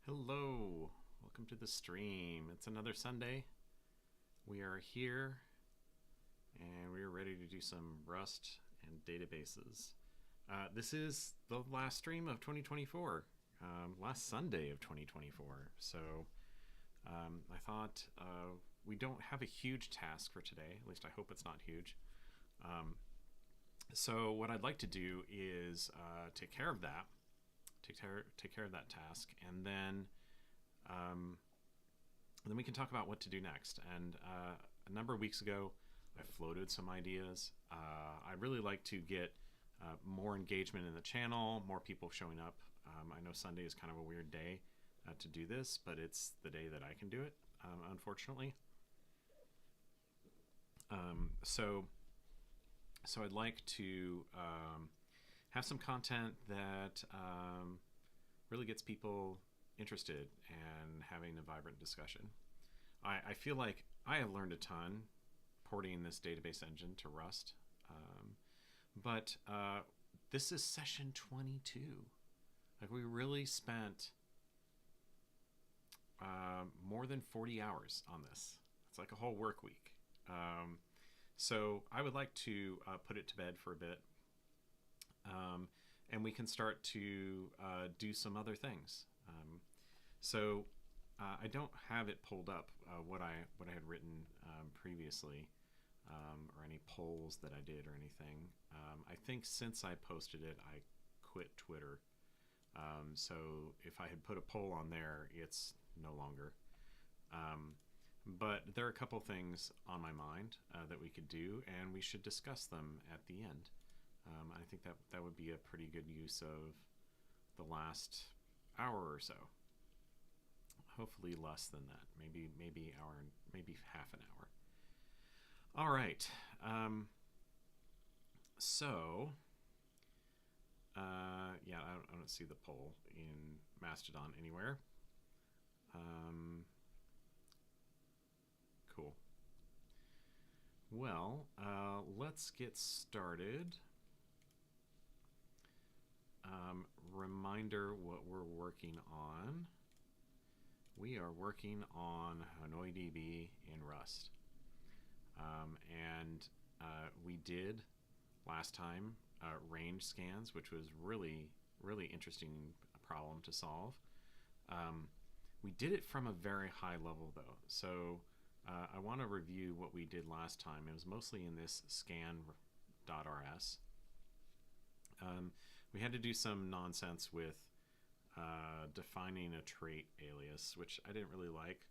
Hello, welcome to the stream. It's another Sunday. We are here and we are ready to do some Rust and databases. This is the last stream of 2024, last Sunday of 2024. So I thought we don't have a huge task for today. At least I hope it's not huge. So what I'd like to do is take care of that. Take care of that task, and then we can talk about what to do next. And a number of weeks ago, I floated some ideas. I'd really like to get more engagement in the channel, more people showing up. I know Sunday is kind of a weird day to do this, but it's the day that I can do it, unfortunately. So I'd like to have some content that really gets people interested and having a vibrant discussion. I feel like I have learned a ton porting this database engine to Rust, but this is session 22. Like, we really spent more than 40 hours on this. It's like a whole work week. So I would like to put it to bed for a bit. And we can start to do some other things. So I don't have it pulled up what I had written previously, or any polls that I did or anything. I think since I posted it, I quit Twitter. So if I had put a poll on there, it's no longer. But there are a couple things on my mind that we could do, and we should discuss them at the end. I think that would be a pretty good use of the last hour or so. Hopefully less than that. Maybe hour, maybe half an hour. All right. Yeah, I don't see the poll in Mastodon anywhere. Cool. Well, let's get started. Reminder what we're working on. We are working on HanoiDB in Rust. And we did last time range scans, which was really interesting problem to solve. We did it from a very high level though. So I want to review what we did last time. It was mostly in this scan.rs. We had to do some nonsense with defining a trait alias, which I didn't really like.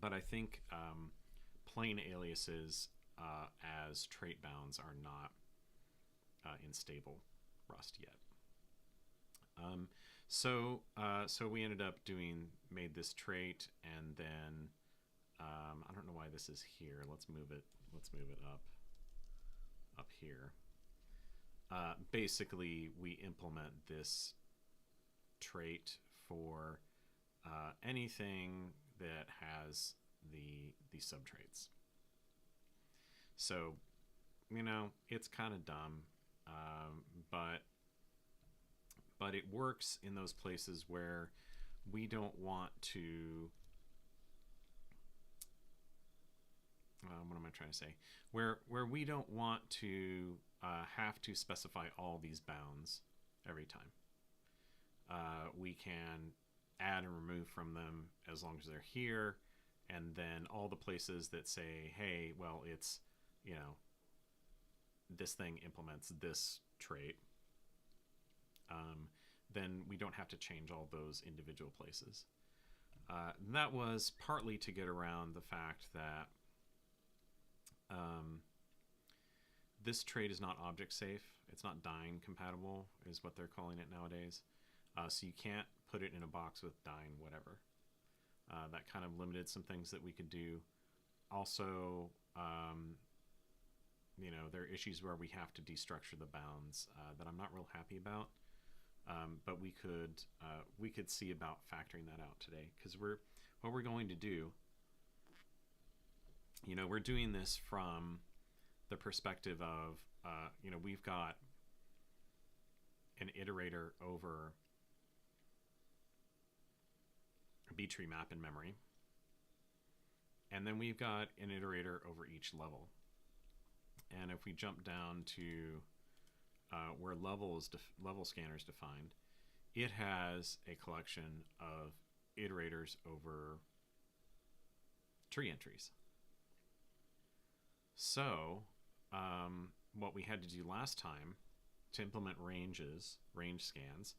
But I think plain aliases as trait bounds are not in stable Rust yet. So we ended up made this trait, and then I don't know why this is here. Let's move it up here. Basically, we implement this trait for anything that has the subtraits. So, it's kind of dumb, but it works in those places where we don't want to. What am I trying to say? Where we don't want to have to specify all these bounds every time. We can add and remove from them as long as they're here, and then all the places that say, hey, well, it's, this thing implements this trait, then we don't have to change all those individual places. That was partly to get around the fact that this trait is not object safe. It's not Dyn compatible, is what they're calling it nowadays. So you can't put it in a box with Dyn whatever. That kind of limited some things that we could do. Also, there are issues where we have to destructure the bounds that I'm not real happy about. But we could see about factoring that out today, because what we're going to do, we're doing this from the perspective of, we've got an iterator over B-tree map in memory. And then we've got an iterator over each level. And if we jump down to where level scanner is defined, it has a collection of iterators over tree entries. So what we had to do last time to implement range scans,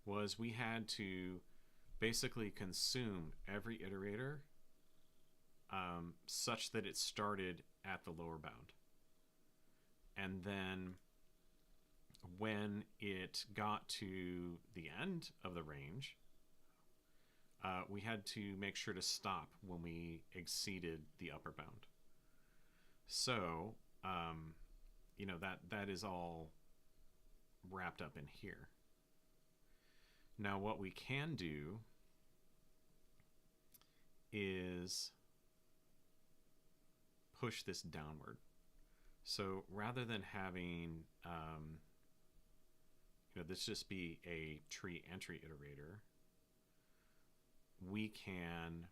was we had to basically consume every iterator such that it started at the lower bound. And then when it got to the end of the range, we had to make sure to stop when we exceeded the upper bound. So, you know, that is all wrapped up in here. Now, what we can do is push this downward. So rather than having, you know, this just be a tree entry iterator, we can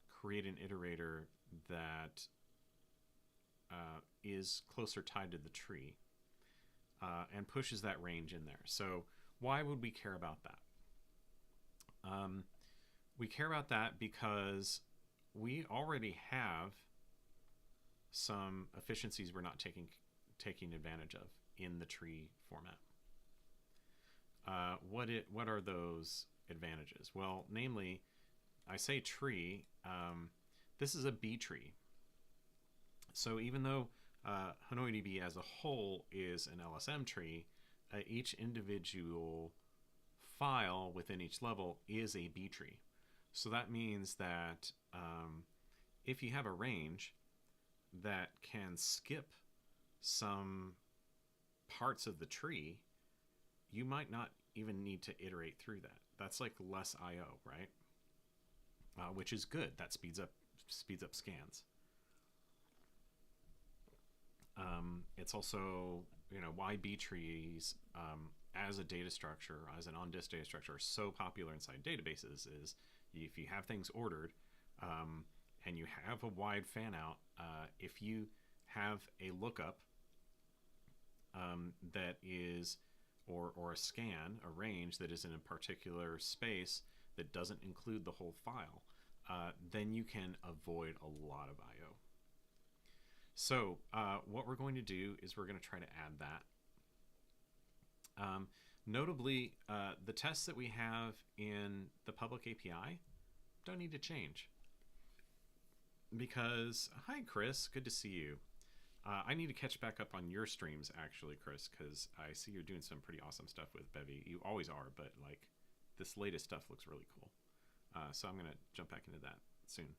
create an iterator that is closer tied to the tree and pushes that range in there. So why would we care about that? We care about that because we already have some efficiencies we're not taking advantage of in the tree format. What are those advantages? Well, namely, I say tree, this is a B tree. So even though HanoiDB as a whole is an LSM tree, each individual file within each level is a B tree. So that means that if you have a range that can skip some parts of the tree, you might not even need to iterate through that. That's like less I/O, right? Which is good. That speeds up scans. It's also, you know, why B trees as a data structure, as an on-disk data structure, are so popular inside databases is if you have things ordered and you have a wide fan out, if you have a lookup that is, or a scan, a range that is in a particular space that doesn't include the whole file, then you can avoid a lot of I/O. So what we're going to do is we're going to try to add that. Notably, the tests that we have in the public API don't need to change. Because, hi Chris, good to see you. I need to catch back up on your streams actually, Chris, because I see you're doing some pretty awesome stuff with Bevy. You always are, but like this latest stuff looks really cool. So I'm going to jump back into that soon.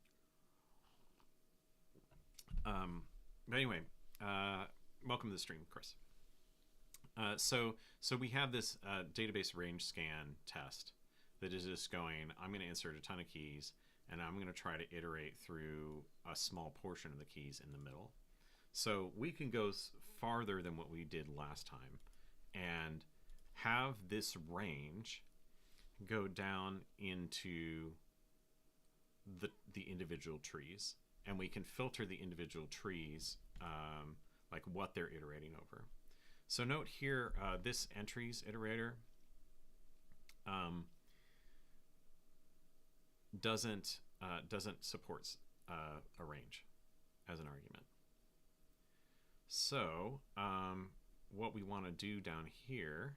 But anyway, welcome to the stream, Chris. So we have this database range scan test that is just going, I'm going to insert a ton of keys, and I'm going to try to iterate through a small portion of the keys in the middle. So we can go farther than what we did last time and have this range go down into the individual trees, and we can filter the individual trees like what they're iterating over. So note here, this entries iterator doesn't support a range as an argument. So what we want to do down here,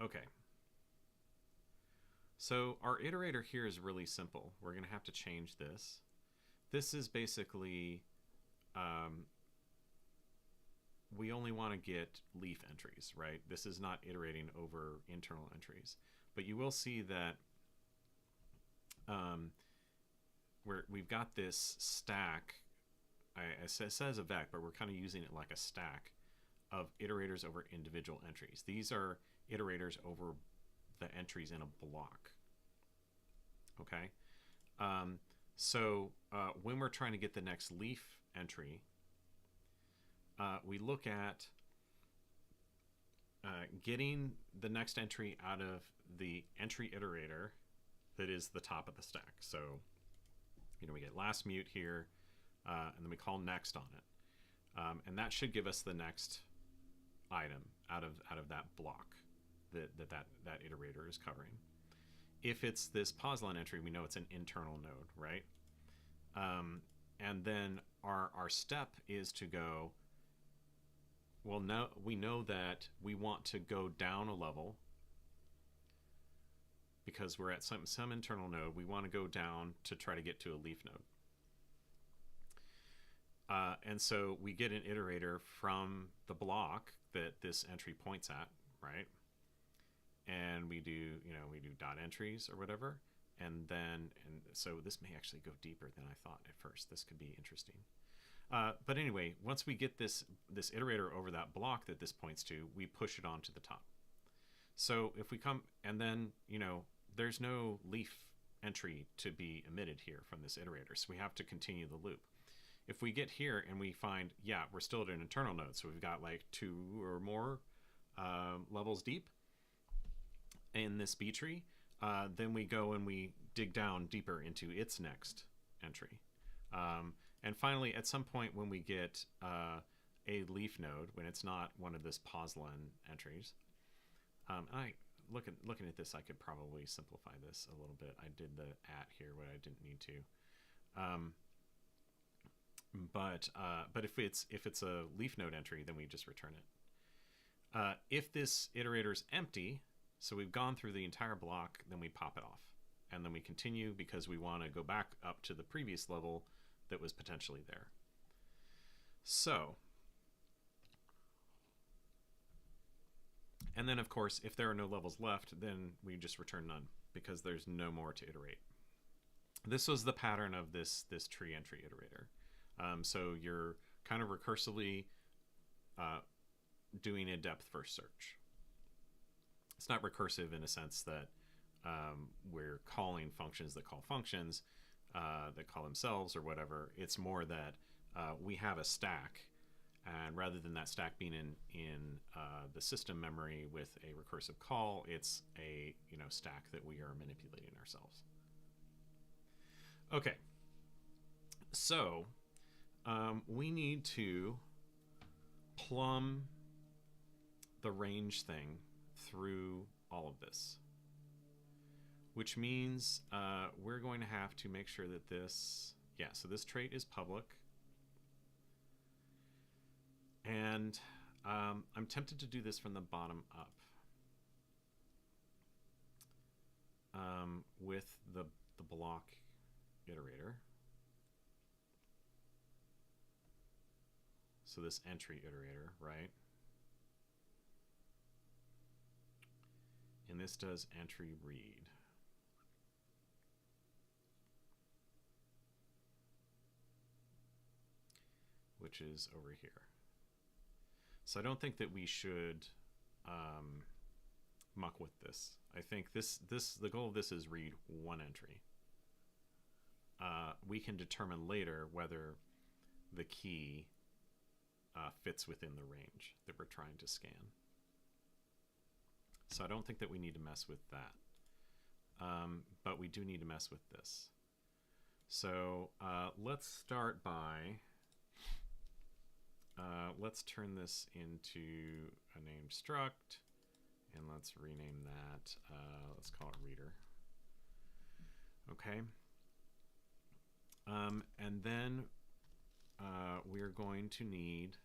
okay. So our iterator here is really simple. We're going to have to change this. This is basically, we only want to get leaf entries, right? This is not iterating over internal entries. But you will see that we've got this stack. It says a vec, but we're kind of using it like a stack of iterators over individual entries. These are iterators over the entries in a block. Okay, so when we're trying to get the next leaf entry, we look at getting the next entry out of the entry iterator that is the top of the stack. So, you know, we get last mute here, and then we call next on it, and that should give us the next item out of that block that iterator is covering. If it's this pause line entry, we know it's an internal node, right? And then our step is to go, well, now we know that we want to go down a level because we're at some internal node. We want to go down to try to get to a leaf node. And so we get an iterator from the block that this entry points at, right? And we do, you know, we do dot entries or whatever. And so this may actually go deeper than I thought at first. This could be interesting. But anyway, once we get this iterator over that block that this points to, we push it onto the top. So if we come, and then, you know, there's no leaf entry to be emitted here from this iterator. So we have to continue the loop. If we get here and we find, yeah, we're still at an internal node, so we've got like 2 or more levels deep in this B tree, then we go and we dig down deeper into its next entry. And finally, at some point when we get a leaf node, when it's not one of this pause line entries, looking at this, I could probably simplify this a little bit. I did the at here when I didn't need to. But if it's a leaf node entry, then we just return it. If this iterator is empty, so we've gone through the entire block, then we pop it off, and then we continue because we want to go back up to the previous level that was potentially there. So, and then of course, if there are no levels left, then we just return none because there's no more to iterate. This was the pattern of this tree entry iterator. So you're kind of recursively doing a depth first search. It's not recursive in a sense that we're calling functions that call functions that call themselves or whatever. It's more that we have a stack, and rather than that stack being in the system memory with a recursive call, it's a stack that we are manipulating ourselves. Okay, so we need to plumb the range thing through all of this, which means we're going to have to make sure that this, so this trait is public. And I'm tempted to do this from the bottom up with the block iterator. So this entry iterator, right? And this does entry read. Which is over here. So I don't think that we should muck with this. I think the goal of this is read one entry. We can determine later whether the key fits within the range that we're trying to scan. So I don't think that we need to mess with that. But we do need to mess with this. So let's start by, let's turn this into a named struct, and let's rename that, let's call it reader. Okay. And then we're going to need,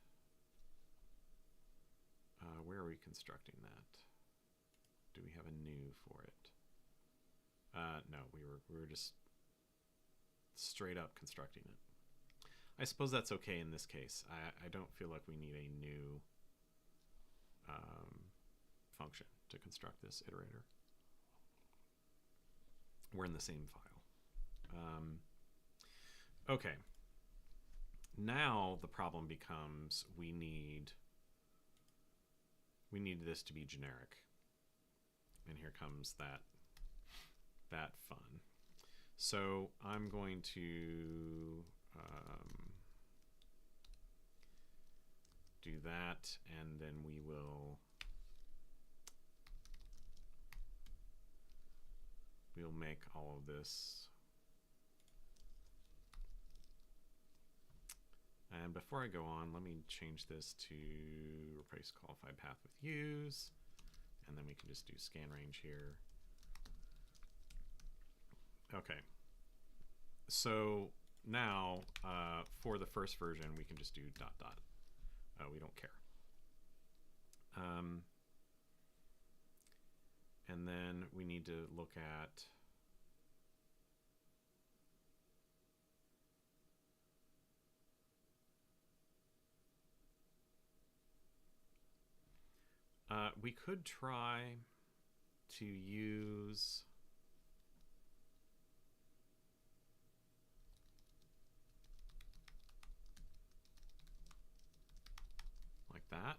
where are we constructing that? Do we have a new for it? No, we were just straight up constructing it. I suppose that's okay in this case. I don't feel like we need a new function to construct this iterator. We're in the same file. Okay. Now the problem becomes we need this to be generic. And here comes that fun. So I'm going to do that, and then we will we'll make all of this. And before I go on, let me change this to replace qualified path with use, and then we can just do scan range here. Okay, so now for the first version, we can just do dot dot. We don't care. And then we need to look at we could try to use like that.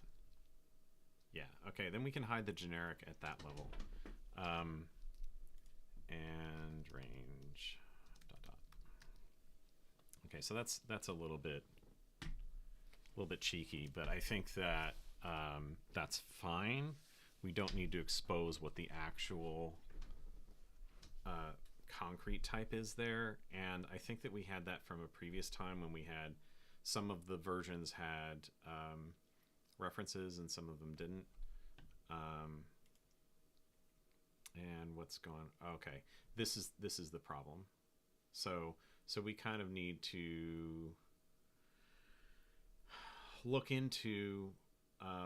Yeah, okay, then we can hide the generic at that level. And range dot dot. Okay, so that's a little bit cheeky, but I think that that's fine. We don't need to expose what the actual concrete type is there, and I think that we had that from a previous time when we had some of the versions had references and some of them didn't. And what's going? Okay, this is the problem. So we kind of need to look into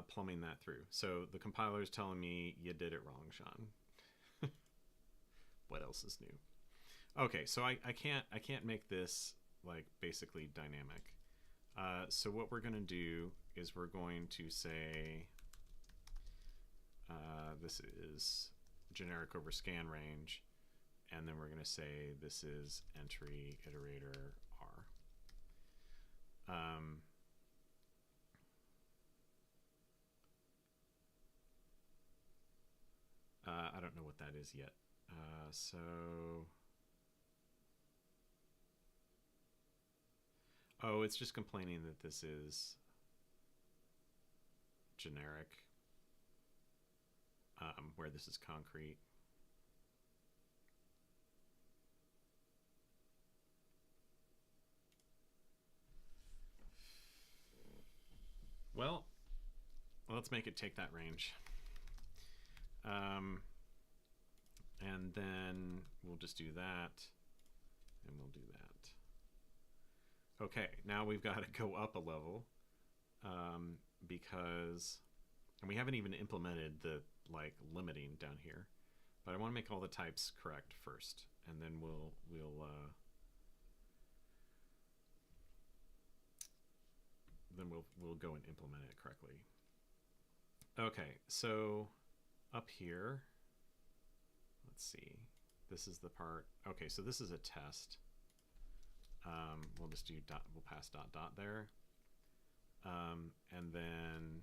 plumbing that through. So the compiler is telling me you did it wrong, Sean. What else is new? Okay, so I can't make this like basically dynamic. So what we're going to do is we're going to say this is generic over scan range, and then we're going to say this is entry iterator R. I don't know what that is yet. Oh, it's just complaining that this is generic, where this is concrete. Well, let's make it take that range. And then we'll just do that, and we'll do that. Okay, now we've got to go up a level, because, and we haven't even implemented the like limiting down here, but I want to make all the types correct first, and then we'll go and implement it correctly. Okay, so up here, let's see, this is the part. Okay, so this is a test. We'll just do dot, we'll pass dot dot there, and then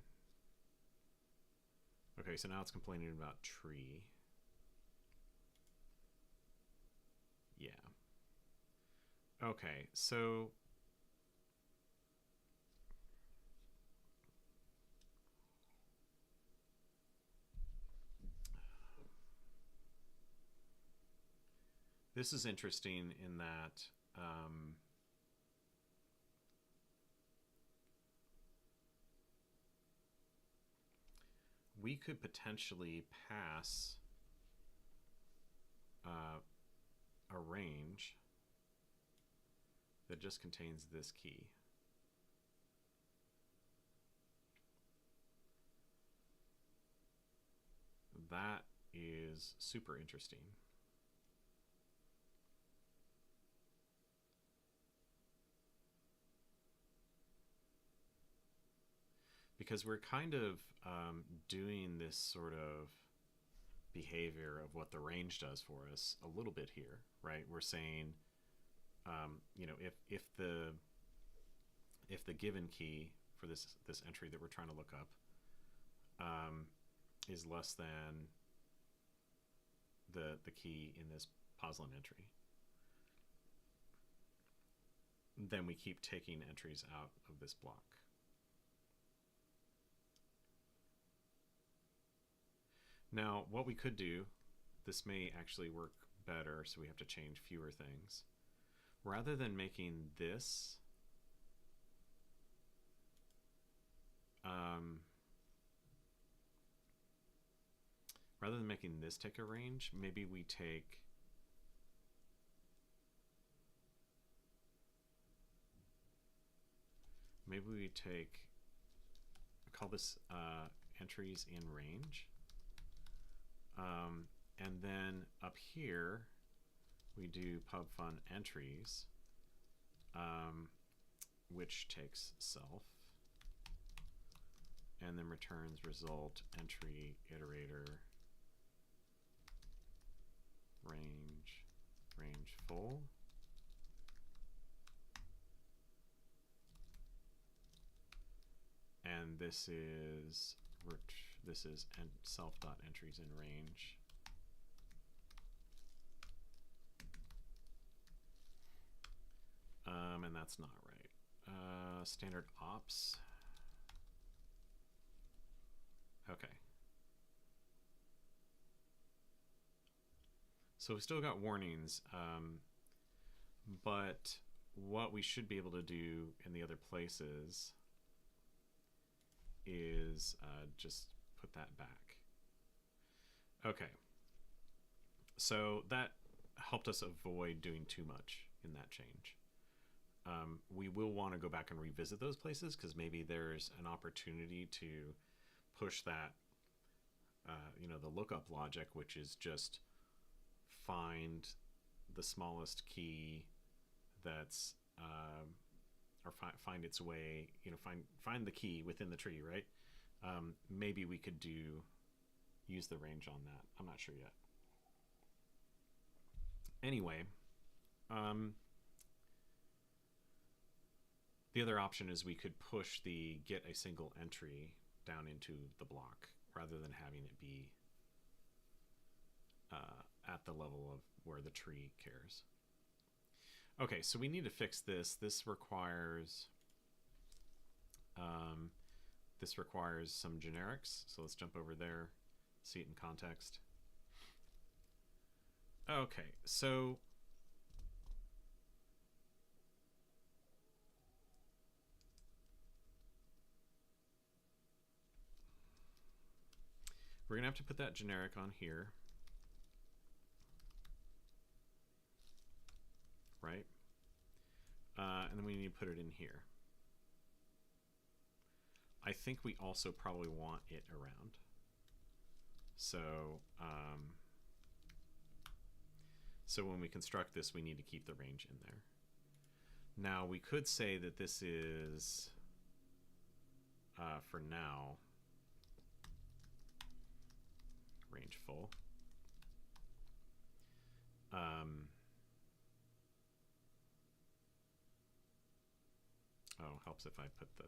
okay, so now it's complaining about tree. Yeah. Okay, so this is interesting in that we could potentially pass a range that just contains this key. That is super interesting. Because we're kind of doing this sort of behavior of what the range does for us a little bit here, right? We're saying, you know, if the given key for this entry that we're trying to look up is less than the key in this Poslin entry, then we keep taking entries out of this block. Now, what we could do, this may actually work better, so we have to change fewer things. Rather than making this take a range, maybe we take I call this entries in range, and then up here we do pubfun entries, which takes self and then returns result entry iterator range full. And this is self.entries in range. And that's not right. Standard ops. Okay. So we've still got warnings, but what we should be able to do in the other places is just put that back. Okay. So that helped us avoid doing too much in that change. We will want to go back and revisit those places because maybe there's an opportunity to push that, the lookup logic, which is just find the smallest key that's, or find its way, find the key within the tree, right? Maybe we could use the range on that. I'm not sure yet. Anyway, the other option is we could push the get a single entry down into the block rather than having it be at the level of where the tree cares. Okay, so we need to fix this. This requires some generics. So let's jump over there, see it in context. Okay, so we're gonna have to put that generic on here, right? And then we need to put it in here. I think we also probably want it around. So, so when we construct this, we need to keep the range in there. Now we could say that this is, for now, range full. Oh, helps if I put the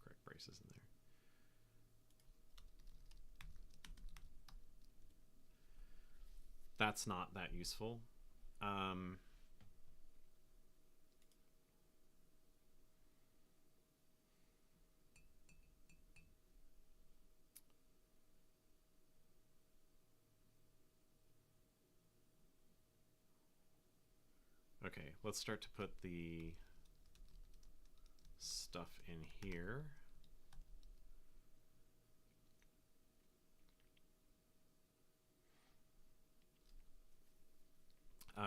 correct braces in there. That's not that useful. Okay, let's start to put the stuff in here.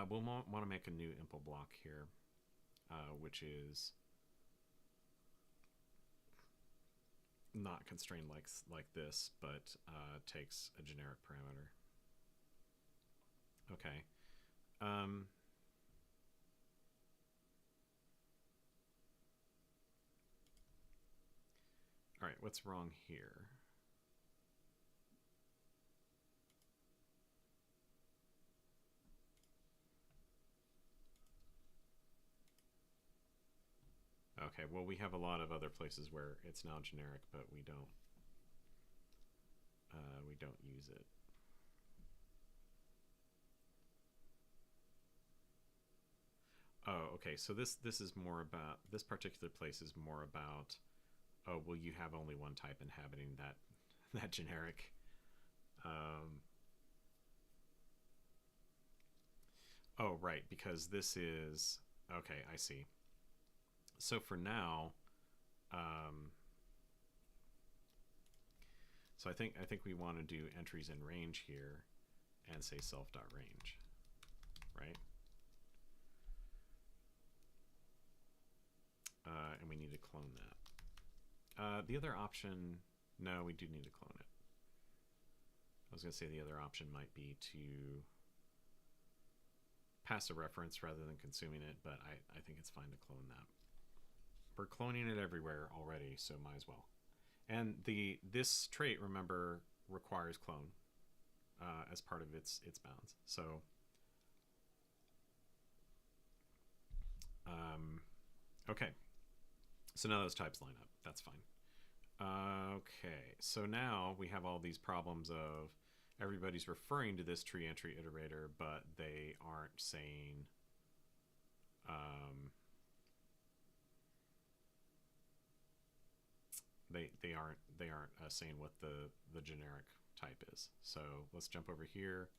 We'll want to make a new impl block here, which is not constrained like this, but takes a generic parameter. Okay. All right, what's wrong here? Okay, well, we have a lot of other places where it's now generic, but we don't use it. Oh, okay, so this is more about, this particular place is more about, oh, well, you have only one type inhabiting that generic. Oh, right, because this is, okay, I see. So for now, um, so I think we want to do entries in range here and say self.range, right? And we need to clone that. The other option, no, we do need to clone it. I was going to say the other option might be to pass a reference rather than consuming it, but I think it's fine to clone that. We're cloning it everywhere already, so might as well. And this trait, remember, requires clone as part of its bounds. So okay, so now those types line up. That's fine. Okay, so now we have all these problems of everybody's referring to this tree entry iterator, but they aren't saying they aren't saying what the generic type is. So let's jump over here,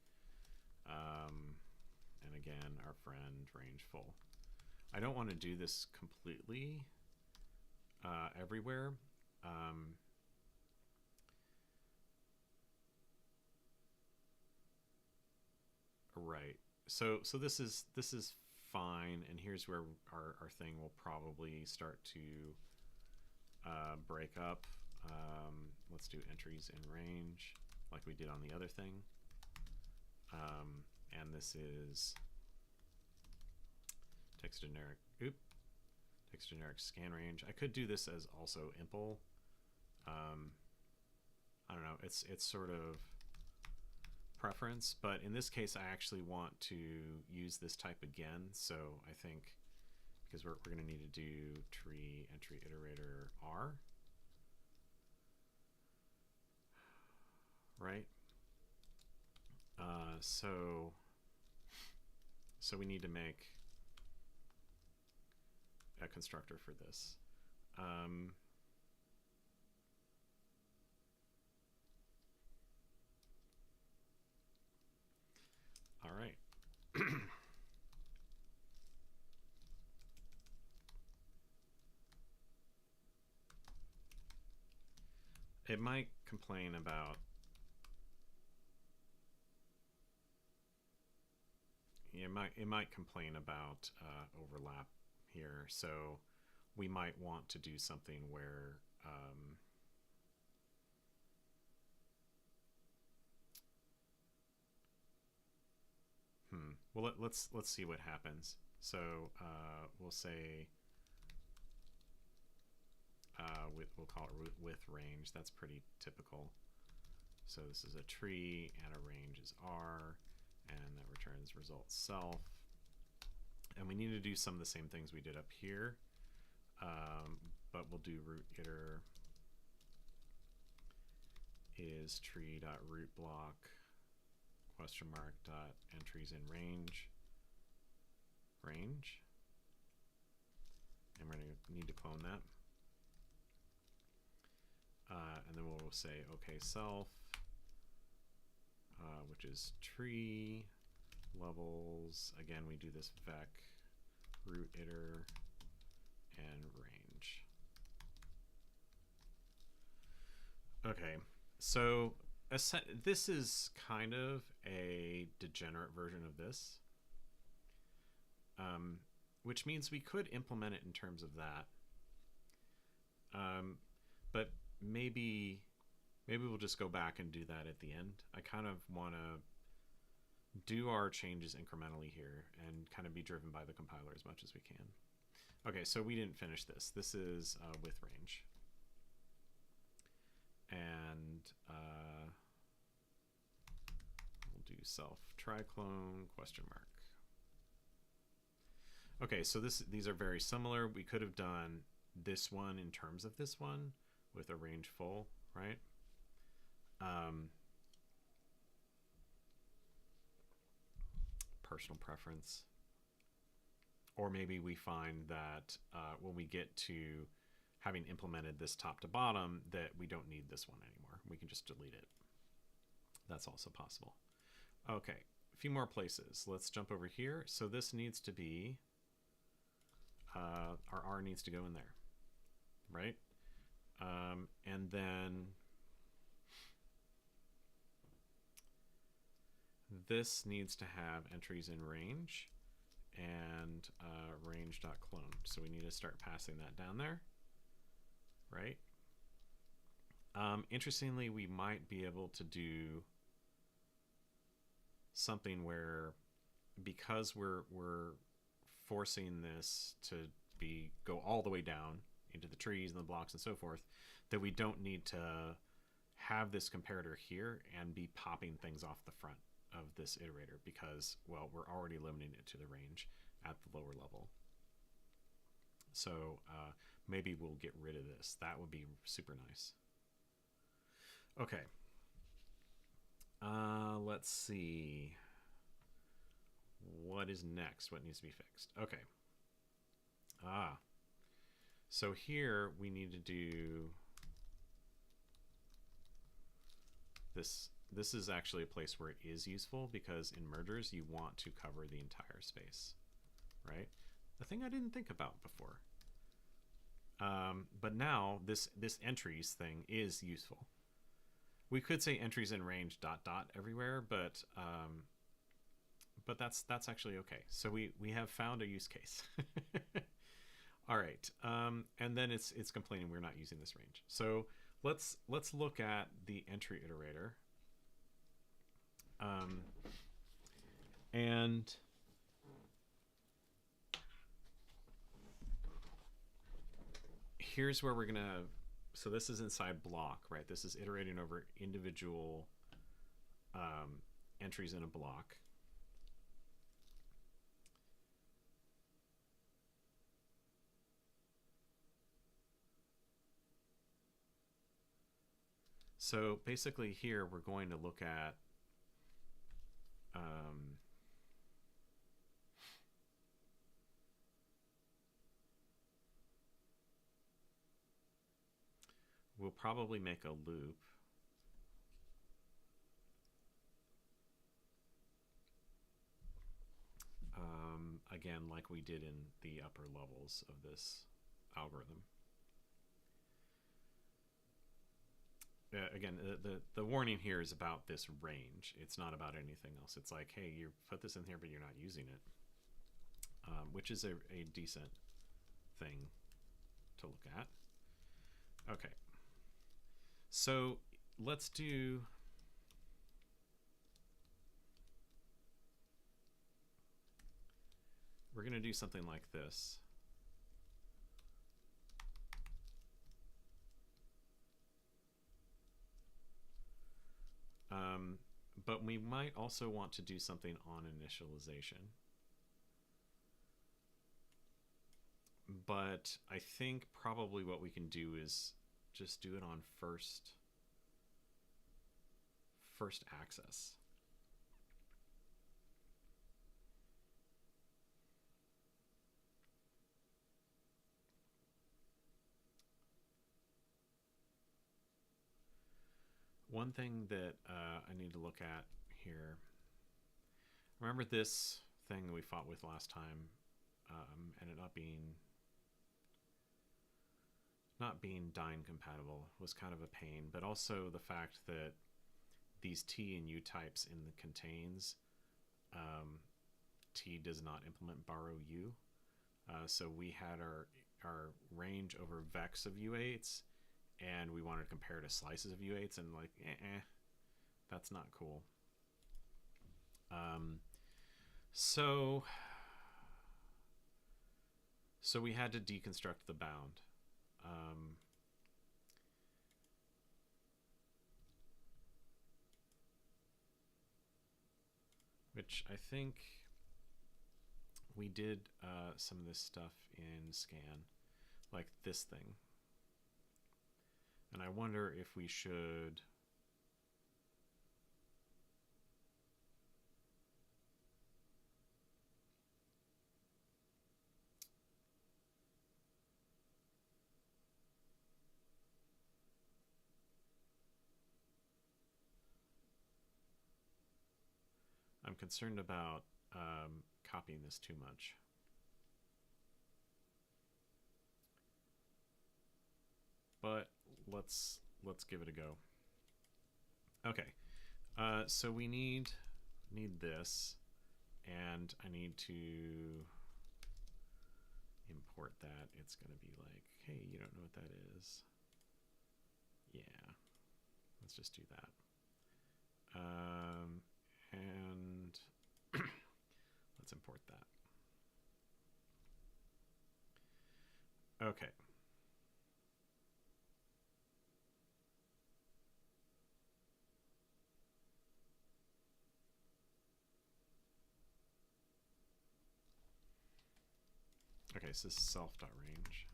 and again, our friend range full. I don't want to do this completely everywhere. Right. So this is fine, and here's where our thing will probably start to break up. Let's do entries in range like we did on the other thing. And this is text generic, text generic scan range. I could do this as also impl. I don't know, it's sort of preference, but in this case I actually want to use this type again, so I think because we're going to need to do tree entry iterator R, right? So we need to make a constructor for this. All right. It might complain about it might complain about overlap here, so we might want to do something where well, let's see what happens. So we'll say we'll call it with range. That's pretty typical. So this is a tree and a range is R, and that returns result self. And we need to do some of the same things we did up here, but we'll do root iter is tree.root block question mark dot entries in range, and we're going to need to clone that. And then we'll say okay self, which is tree levels. Again, we do this vec root iter and range. Okay, so this is kind of a degenerate version of this, which means we could implement it in terms of that, but maybe we'll just go back and do that at the end. I kind of want to do our changes incrementally here and kind of be driven by the compiler as much as we can. Okay, so we didn't finish this. This is with range. And we'll do self try clone question mark. Okay, so these are very similar. We could have done this one in terms of this one with a range full, right? Personal preference. Or maybe we find that when we get to having implemented this top to bottom, that we don't need this one anymore. We can just delete it. That's also possible. Okay, few more places. Let's jump over here. So this needs to be, our R needs to go in there, right? And then this needs to have entries in range and range.clone. So we need to start passing that down there, right? Interestingly, we might be able to do something where, because we're forcing this to go all the way down into the trees and the blocks and so forth, that we don't need to have this comparator here and be popping things off the front of this iterator, because, well, we're already limiting it to the range at the lower level. So maybe we'll get rid of this. That would be super nice. Okay. Let's see. What is next? What needs to be fixed? Okay. So here we need to do this. This is actually a place where it is useful, because in mergers you want to cover the entire space, right? The thing I didn't think about before. But now this entries thing is useful. We could say entries in range ... everywhere, but that's actually okay. So we have found a use case. All right, and then it's complaining we're not using this range. So let's look at the entry iterator, and here's where we're gonna. So this is inside block, right? This is iterating over individual entries in a block. So basically here we're going to look at we'll probably make a loop. Again, like we did in the upper levels of this algorithm. Again, the warning here is about this range. It's not about anything else. It's like, hey, you put this in here, but you're not using it, which is a decent thing to look at. Okay. So let's do, we're going to do something like this. But we might also want to do something on initialization. But I think probably what we can do is just do it on first access. One thing that I need to look at here, remember this thing we fought with last time ended up not being Dyn compatible, was kind of a pain, but also the fact that these T and U types in the contains, T does not implement borrow U. So we had our range over vex of U8s, and we wanted to compare to slices of U8s, and like, that's not cool. So we had to deconstruct the bound. Which I think we did some of this stuff in scan, like this thing. And I wonder if we should I'm concerned about copying this too much. But let's give it a go. Okay, so we need this, and I need to import that. It's going to be like, hey, you don't know what that is. Yeah, let's just do that. And let's import that. Okay. Okay, so this is self.range.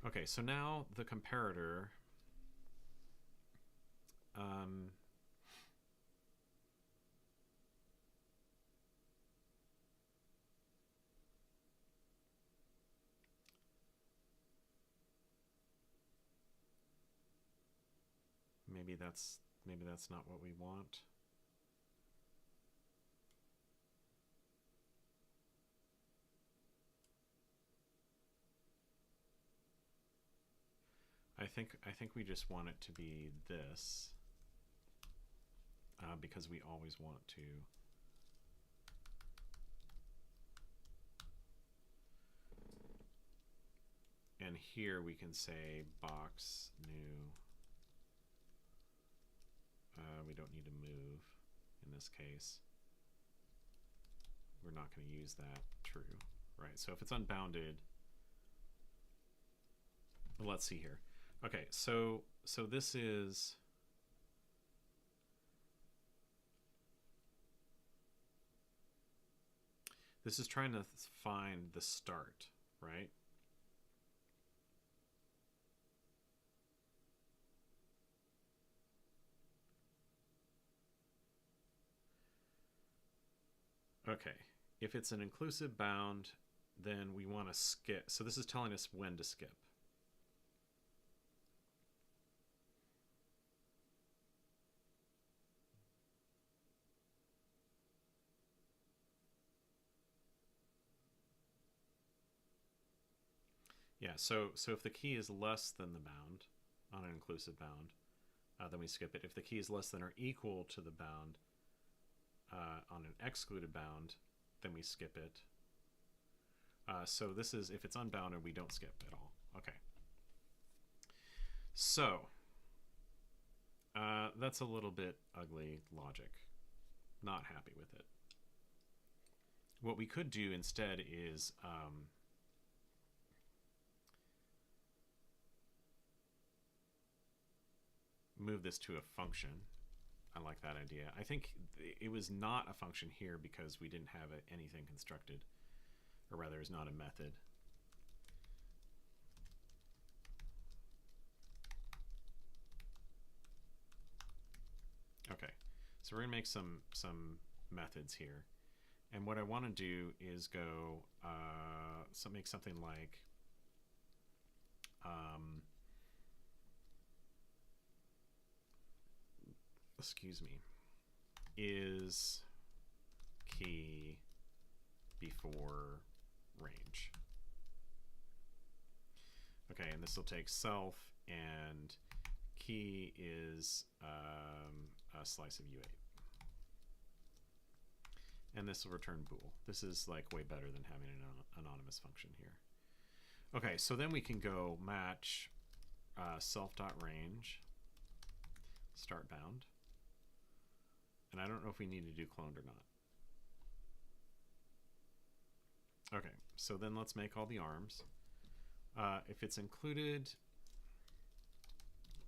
Okay, so now the comparator maybe that's not what we want. I think we just want it to be this because we always want to. And here we can say box new. We don't need to move in this case. We're not going to use that true, right? So if it's unbounded, let's see here. Okay, so this is trying to find the start, right? Okay, if it's an inclusive bound, then we want to skip. So this is telling us when to skip. Yeah, so if the key is less than the bound on an inclusive bound, then we skip it. If the key is less than or equal to the bound on an excluded bound, then we skip it. So this is, if it's unbounded, we don't skip at all. Okay. So that's a little bit ugly logic. Not happy with it. What we could do instead is move this to a function. I like that idea. I think it was not a function here because we didn't have anything constructed, or rather is not a method. Okay, so we're gonna make some methods here, and what I want to do is go make something like excuse me, is key before range. Okay, and this will take self, and key is a slice of U8. And this will return bool. This is like way better than having an anonymous function here. Okay, so then we can go match self.range start bound. And I don't know if we need to do cloned or not. Okay, so then let's make all the arms. If it's included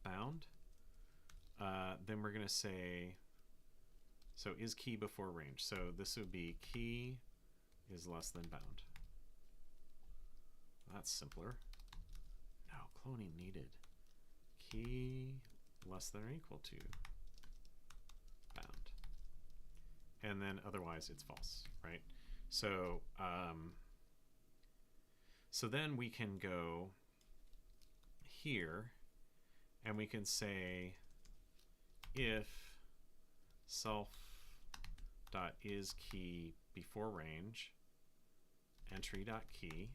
bound, then we're going to say, so is key before range. So this would be key is less than bound. That's simpler. No, cloning needed. Key less than or equal to bound. And then otherwise it's false, right? So so then we can go here and we can say if self self.isKey before range, entry.key.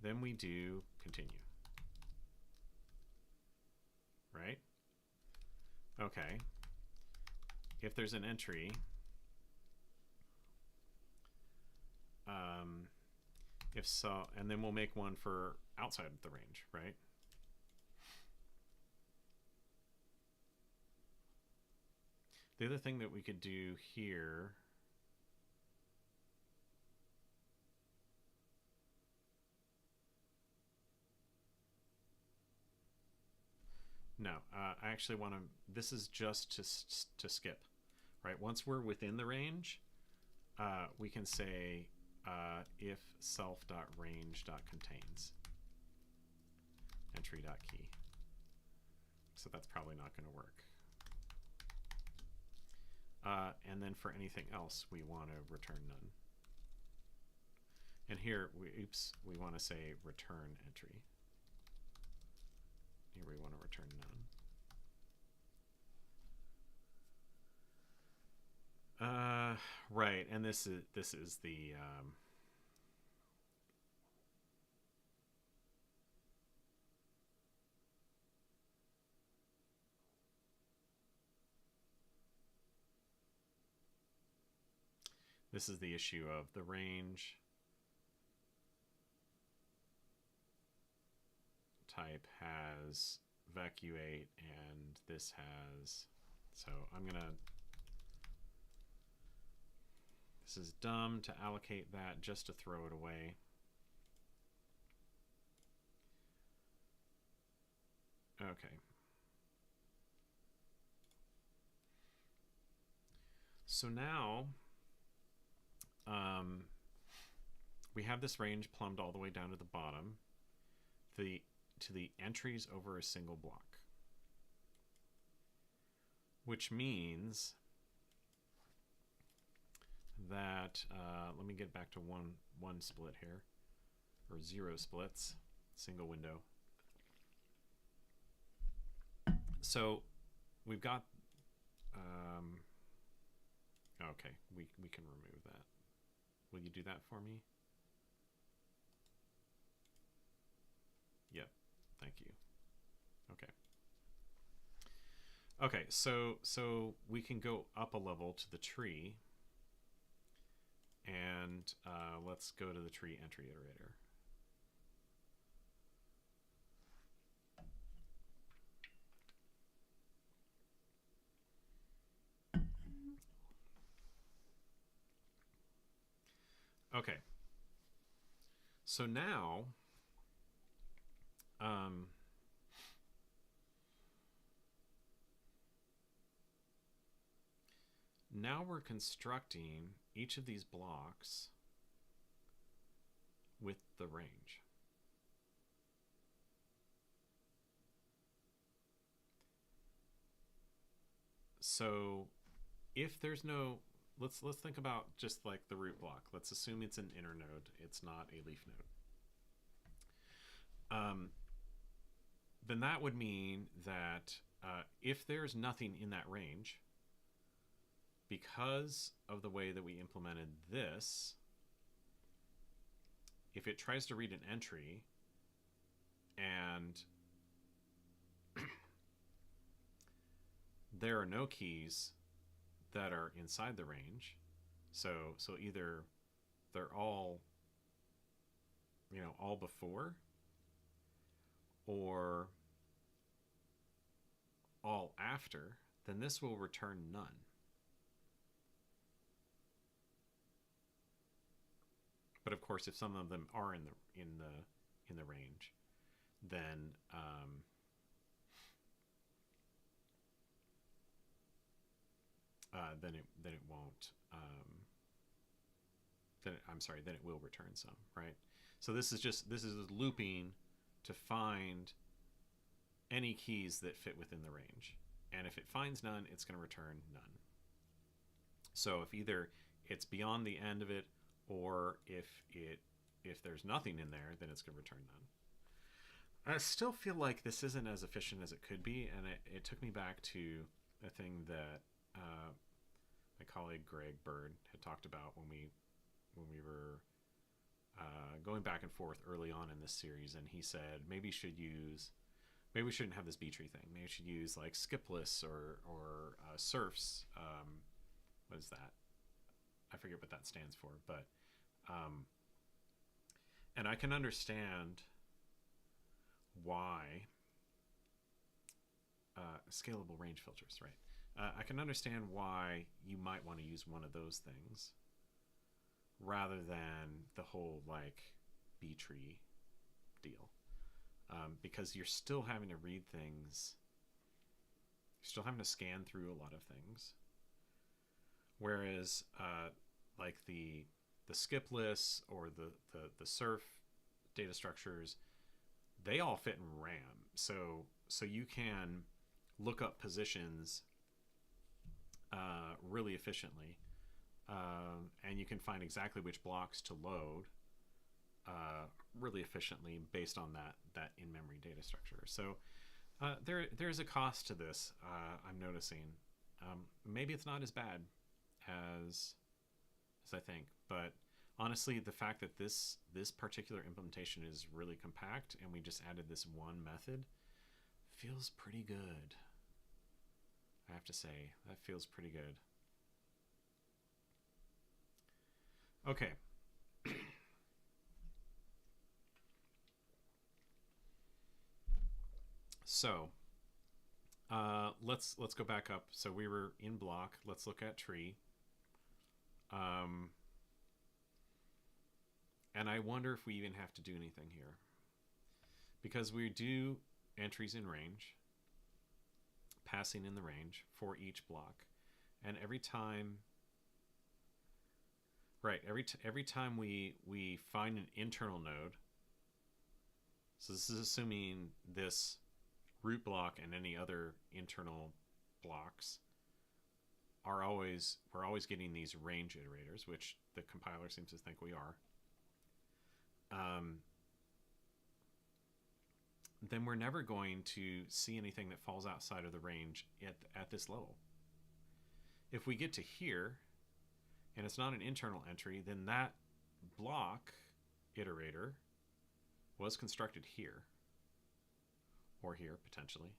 Then we do continue. Right? Okay. If there's an entry, if so, and then we'll make one for outside the range, right? The other thing that we could do here no, I actually want to, this is just to skip, right? Once we're within the range, we can say if self.range.contains entry.key. So that's probably not going to work. And then for anything else, we want to return none. And here, we want to say return entry. Here we want to return none. Right, and this is the this is the issue of the range type has evacuate, and this has, so I'm gonna, this is dumb to allocate that just to throw it away. Okay. So now we have this range plumbed all the way down to the bottom, to the entries over a single block, which means that let me get back to one split here, or 0 splits, single window. So we've got okay, we can remove that. Will you do that for me? Yep, thank you. Okay. Okay, so we can go up a level to the tree, and let's go to the tree entry iterator. Okay, so now now we're constructing each of these blocks with the range. So if there's no, let's think about just like the root block. Let's assume it's an inner node. It's not a leaf node. Then that would mean that if there's nothing in that range, because of the way that we implemented this, if it tries to read an entry and there are no keys that are inside the range, so either they're all, all before, or all after, then this will return none. But of course, if some of them are in the range, then then it won't. Then it will return some, right? So this is looping to find any keys that fit within the range, and if it finds none, it's going to return none. So if either it's beyond the end of it, or if there's nothing in there, then it's going to return none. I still feel like this isn't as efficient as it could be, and it took me back to a thing that my colleague Greg Bird had talked about when we were going back and forth early on in this series, and he said maybe we shouldn't have this B tree thing. Maybe we should use like skipless or surfs. What is that? I forget what that stands for, but and I can understand why scalable range filters, right? I can understand why you might want to use one of those things rather than the whole like B tree deal, because you're still having to read things, you're still having to scan through a lot of things, whereas like the skip lists or the surf data structures, they all fit in RAM, so you can look up positions really efficiently, and you can find exactly which blocks to load really efficiently based on that in-memory data structure. So there's a cost to this, I'm noticing. Maybe it's not as bad as I think, but honestly, the fact that this particular implementation is really compact and we just added this one method feels pretty good. I have to say, that feels pretty good. Okay. So let's go back up. So we were in block. Let's look at tree. And I wonder if we even have to do anything here, because we do entries in range, passing in the range for each block, and every time, right, every time we find an internal node. So this is assuming this root block and any other internal blocks are always, we're always getting these range iterators, which the compiler seems to think we are. Then we're never going to see anything that falls outside of the range at this level. If we get to here and it's not an internal entry, then that block iterator was constructed here or here potentially.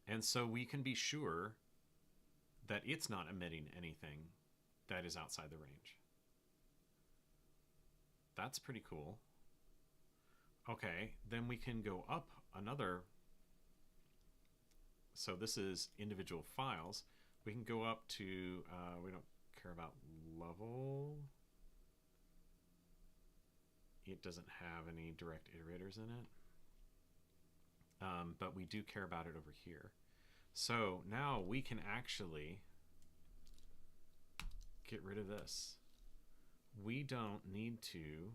And so we can be sure that it's not emitting anything that is outside the range. That's pretty cool. Okay, then we can go up another. So this is individual files. We can go up to, we don't care about level. It doesn't have any direct iterators in it. But we do care about it over here. So now we can actually get rid of this. We don't need to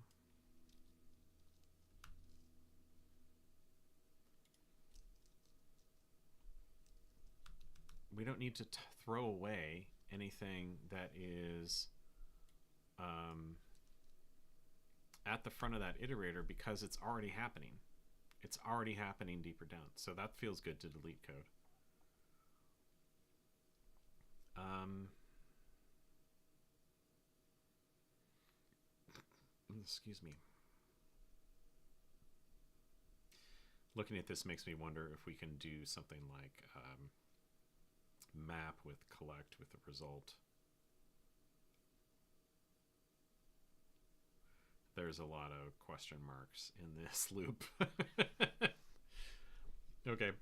throw away anything that is at the front of that iterator, because it's already happening. It's already happening deeper down. So that feels good to delete code. Excuse me. Looking at this makes me wonder if we can do something like map with collect with the result. There's a lot of question marks in this loop. Okay.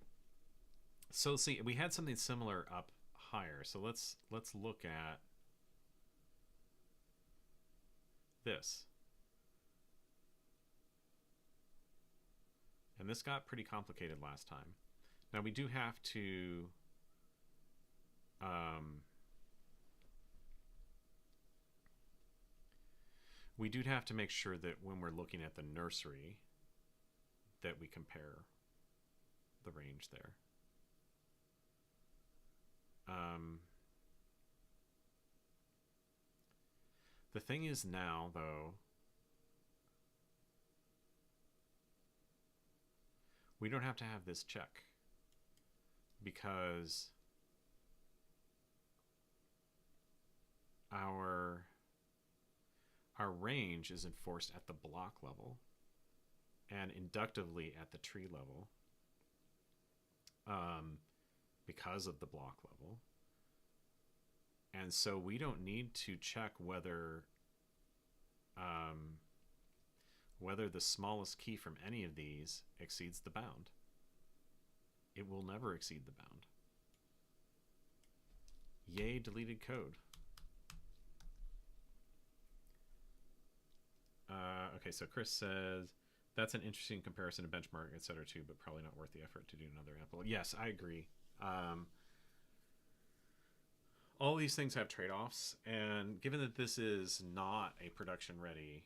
So see, we had something similar up higher. So let's look at this. And this got pretty complicated last time. Now we do have to make sure that when we're looking at the nursery that we compare the range there. The thing is now, though, we don't have to have this check, because our range is enforced at the block level and inductively at the tree level, because of the block level. And so we don't need to check whether the smallest key from any of these exceeds the bound. It will never exceed the bound. Yay, deleted code. Okay, so Chris says, that's an interesting comparison to benchmark, etc. too, but probably not worth the effort to do another example. Yes, I agree. All these things have trade-offs, and given that this is not a production-ready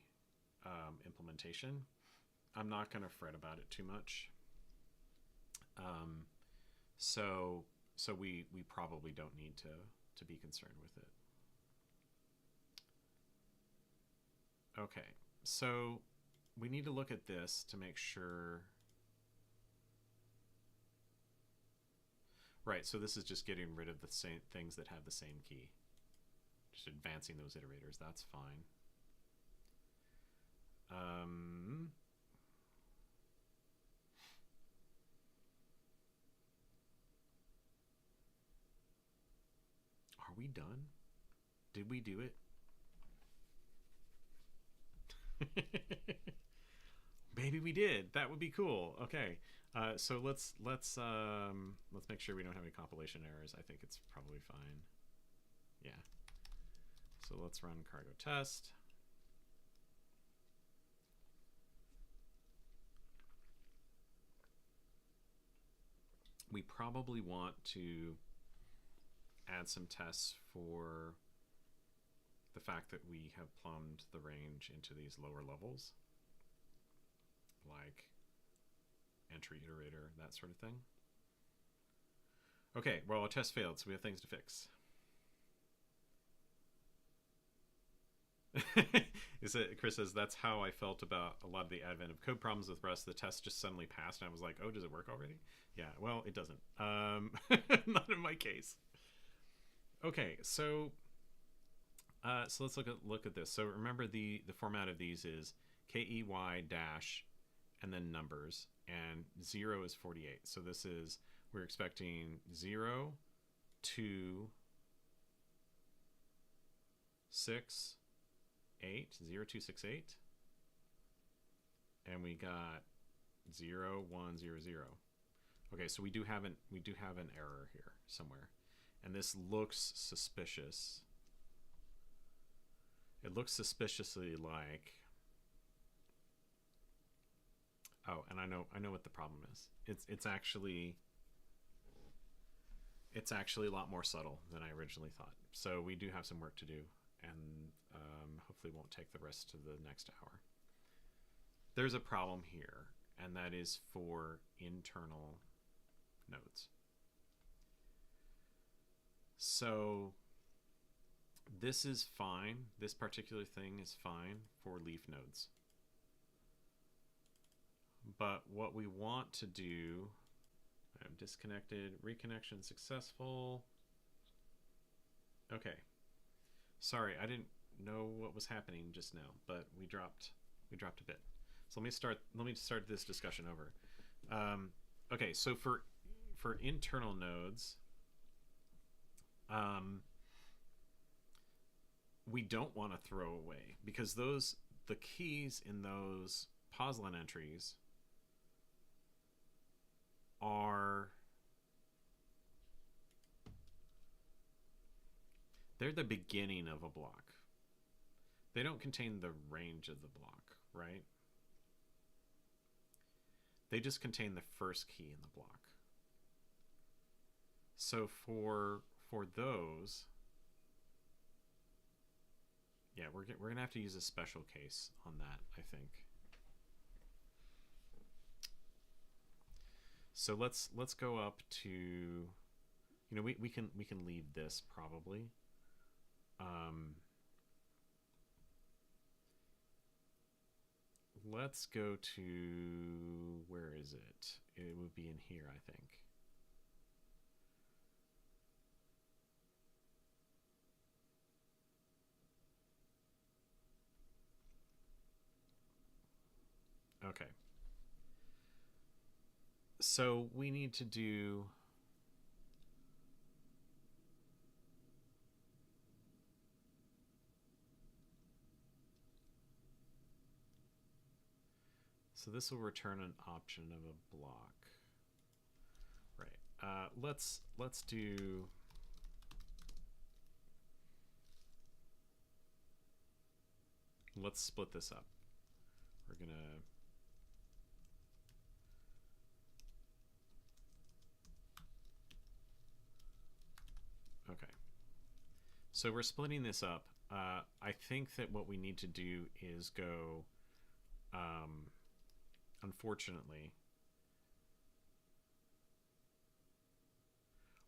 implementation, I'm not going to fret about it too much. So we probably don't need to be concerned with it. Okay, so we need to look at this to make sure. Right, so this is just getting rid of the same things that have the same key. Just advancing those iterators, that's fine. Are we done? Did we do it? Maybe we did. That would be cool. Okay, so let's make sure we don't have any compilation errors. I think it's probably fine. Yeah. So let's run cargo test. We probably want to add some tests for the fact that we have plumbed the range into these lower levels, like entry iterator, that sort of thing. Okay, well, our test failed, so we have things to fix. Chris says, that's how I felt about a lot of the advent of code problems with Rust. The test just suddenly passed, and I was like, oh, does it work already? Yeah, well, it doesn't. Not in my case. Okay, so let's look at this. So remember, the format of these is KEY dash and then numbers, and 0 is 48. So this is, we're expecting 0, 2, 6, 8, 0, 2, 6, 8, and we got 0, 1, 0, 0. Okay, so we do have an error here somewhere, and this looks suspicious. It looks suspiciously like, oh, and I know what the problem is. It's actually a lot more subtle than I originally thought. So we do have some work to do, and hopefully won't take the rest of the next hour. There's a problem here, and that is for internal nodes. So this is fine. This particular thing is fine for leaf nodes. But what we want to do, I'm disconnected, reconnection successful. Okay. Sorry, I didn't know what was happening just now, but we dropped a bit. So let me start this discussion over. Okay, so for internal nodes, we don't want to throw away, because the keys in those poslen entries they're the beginning of a block. They don't contain the range of the block, right? They just contain the first key in the block. So for those, yeah, we're gonna have to use a special case on that, I think. So let's go up to, we can leave this probably. Let's go to, where is it? It would be in here, I think. So we need to do so this will return an option of a block. Right. Let's do let's split this up. We're gonna okay. So we're splitting this up. I think that what we need to do is go, unfortunately,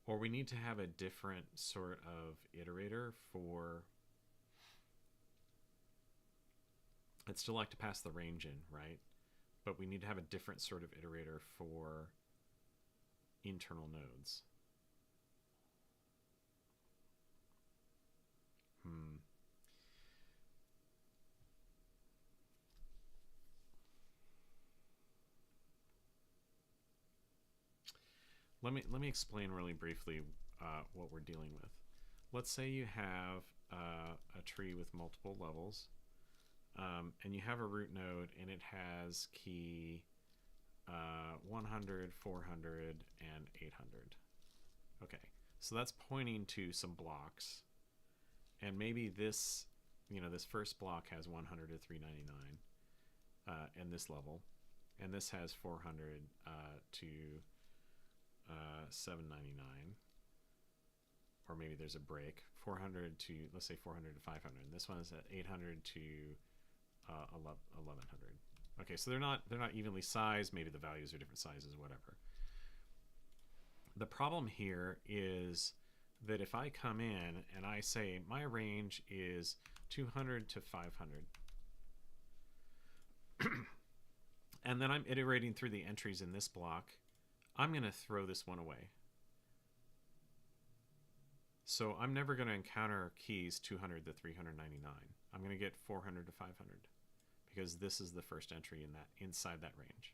or we need to have a different sort of iterator for. I'd still like to pass the range in, right? But we need to have a different sort of iterator for internal nodes. Let me explain really briefly what we're dealing with. Let's say you have a tree with multiple levels, and you have a root node, and it has key 100, 400, and 800. Okay, so that's pointing to some blocks, and maybe this, this first block has 100 to 399, and this level, and this has 400 to 799, or maybe there's a break. 400 to, let's say 400 to 500, and this one is at 800 to 1100. Okay, so they're not evenly sized. Maybe the values are different sizes, whatever. The problem here is that if I come in and I say my range is 200 to 500, and then I'm iterating through the entries in this block, I'm going to throw this one away. So I'm never going to encounter keys 200 to 399. I'm going to get 400 to 500 because this is the first entry in that, inside that range.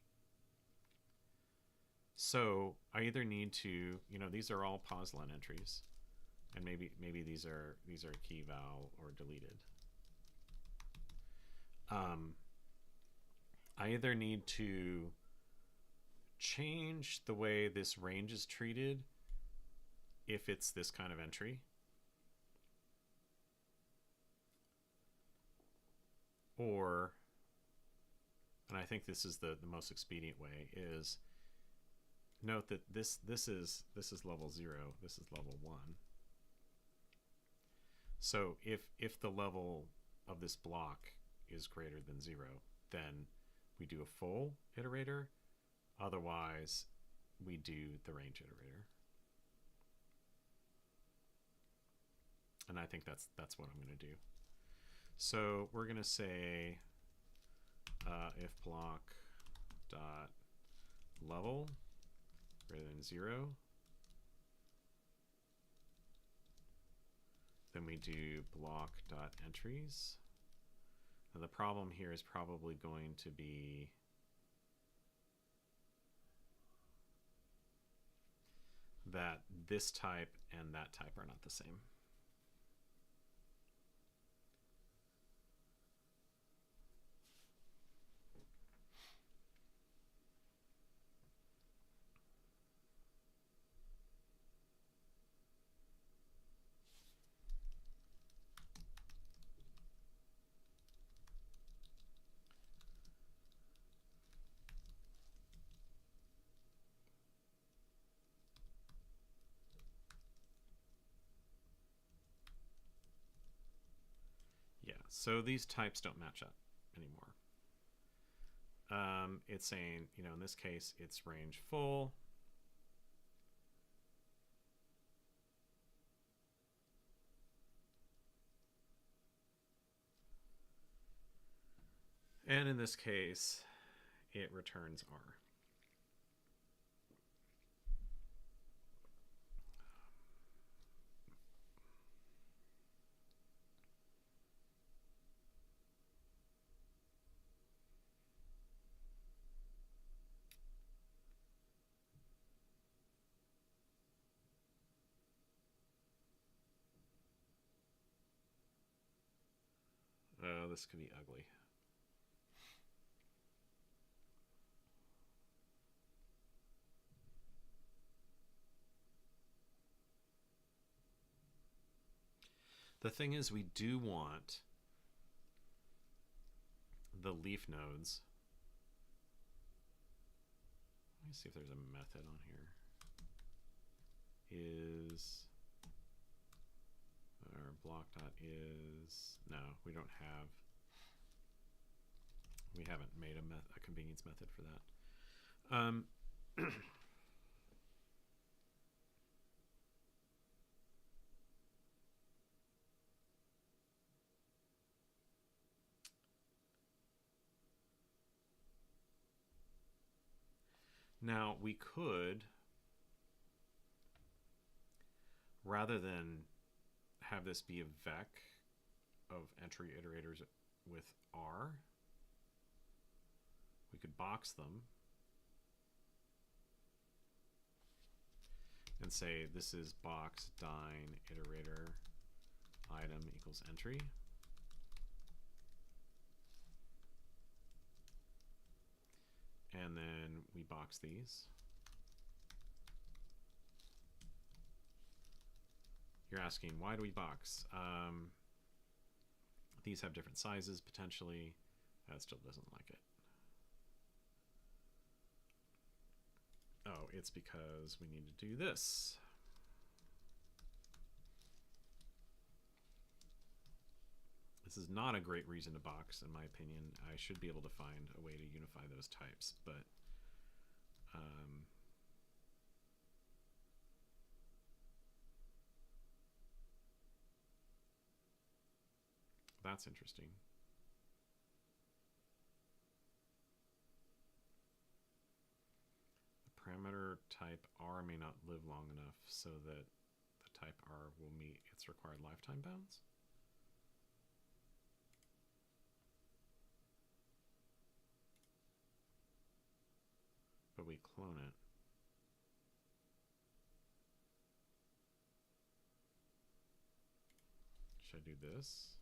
So I either need to, these are all poslen entries, and maybe these are key val or deleted. I either need to change the way this range is treated if it's this kind of entry, or, and I think this is the most expedient way, is note that this is level 0, this is level 1. So if the level of this block is greater than 0, then we do a full iterator. Otherwise, we do the range iterator. And I think that's what I'm going to do. So we're going to say if block dot level greater than 0, then we do block dot entries. Now the problem here is probably going to be that this type and that type are not the same. So these types don't match up anymore. It's saying, in this case, it's range full. And in this case, it returns R. Oh, this could be ugly. The thing is, we do want the leaf nodes. Let me see if there's a method on here. Is or block dot is, no, we don't have. We haven't made a convenience method for that. Now we could, rather than have this be a vec of entry iterators with R, we could box them and say this is box dyn iterator item equals entry. And then we box these. You're asking, why do we box? These have different sizes potentially. That still doesn't like it. Oh, it's because we need to do this. This is not a great reason to box, in my opinion. I should be able to find a way to unify those types, but that's interesting. The parameter type R may not live long enough so that the type R will meet its required lifetime bounds. But we clone it. Should I do this?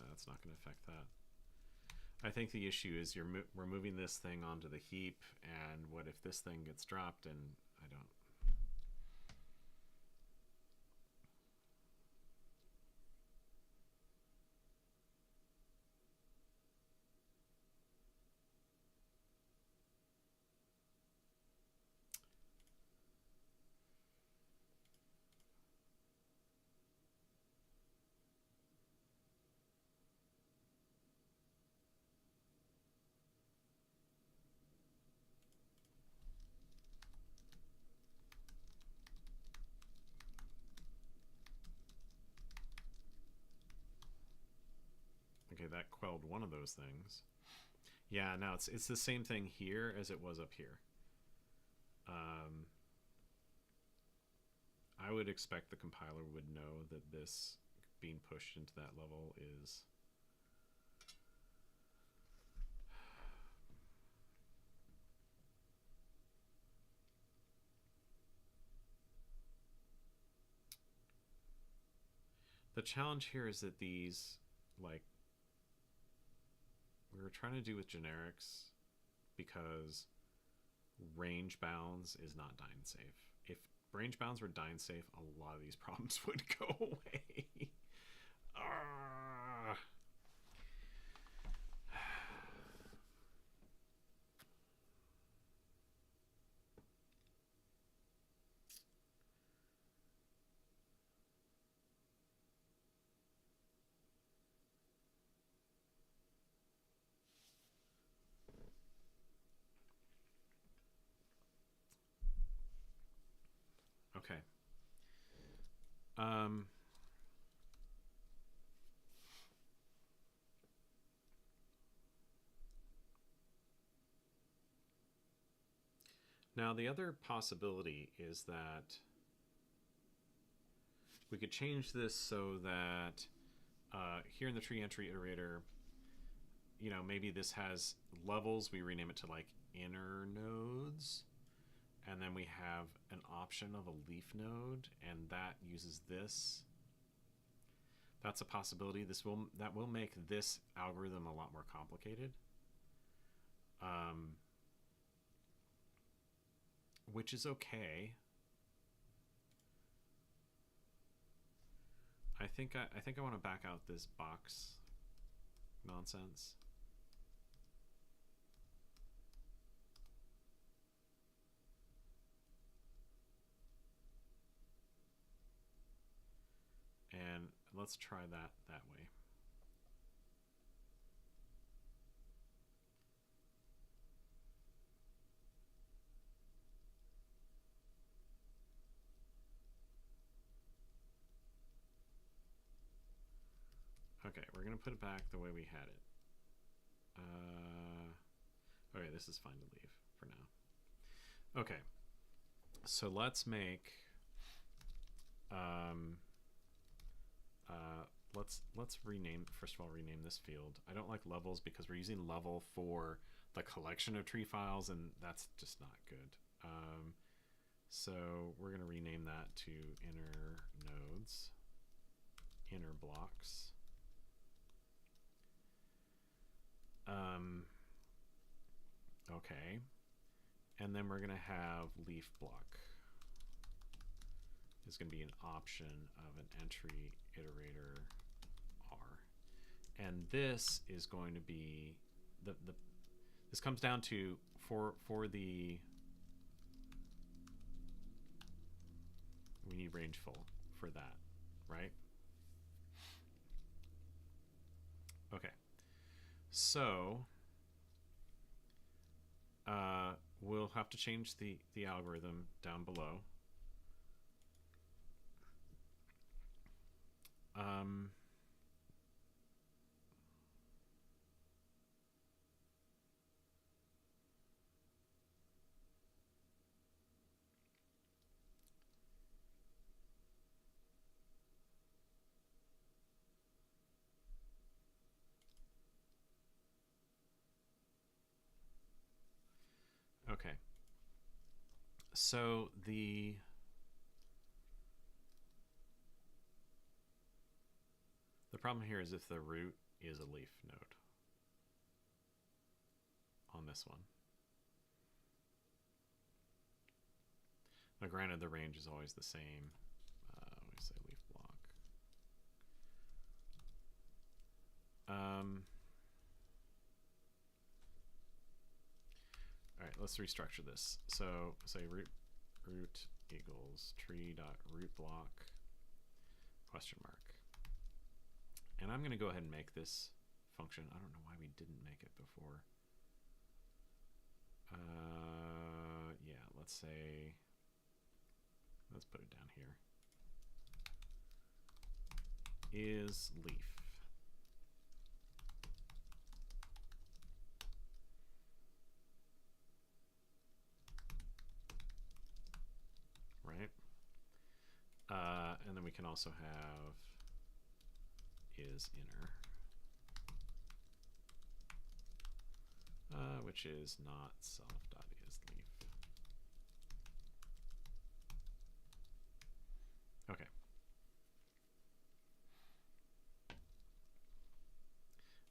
That's not going to affect that. I think the issue is we're moving this thing onto the heap, and what if this thing gets dropped and I don't. Okay, that quelled one of those things. Yeah, now it's the same thing here as it was up here. I would expect the compiler would know that this being pushed into that level is the challenge here is that these, like we were trying to do with generics, because range bounds is not dyne safe. If range bounds were dyne safe, a lot of these problems would go away. Okay. Now the other possibility is that we could change this so that here in the tree entry iterator, you know, maybe this has levels. We rename it to like inner nodes. And then we have an option of a leaf node, and that uses this. That's a possibility. That will make this algorithm a lot more complicated, which is okay. I think I want to back out this box nonsense. And let's try that way. Okay, we're going to put it back the way we had it. Okay, this is fine to leave for now. Okay, so let's make let's rename, first of all, rename this field. I don't like levels because we're using level for the collection of tree files, and that's just not good. So we're going to rename that to inner nodes, inner blocks. Okay, and then we're going to have leaf block is going to be an option of an entry iterator R, and this is going to be this comes down to for the we need rangeful for that, right? Okay, so we'll have to change the algorithm down below. Okay, so the problem here is if the root is a leaf node on this one. Now granted, the range is always the same. We say leaf block. All right, let's restructure this. So say root equals tree.root block question mark. And I'm going to go ahead and make this function. I don't know why we didn't make it before. Yeah, let's put it down here. Is leaf. Right? And then we can also have is inner, which is not self.isLeaf. Okay.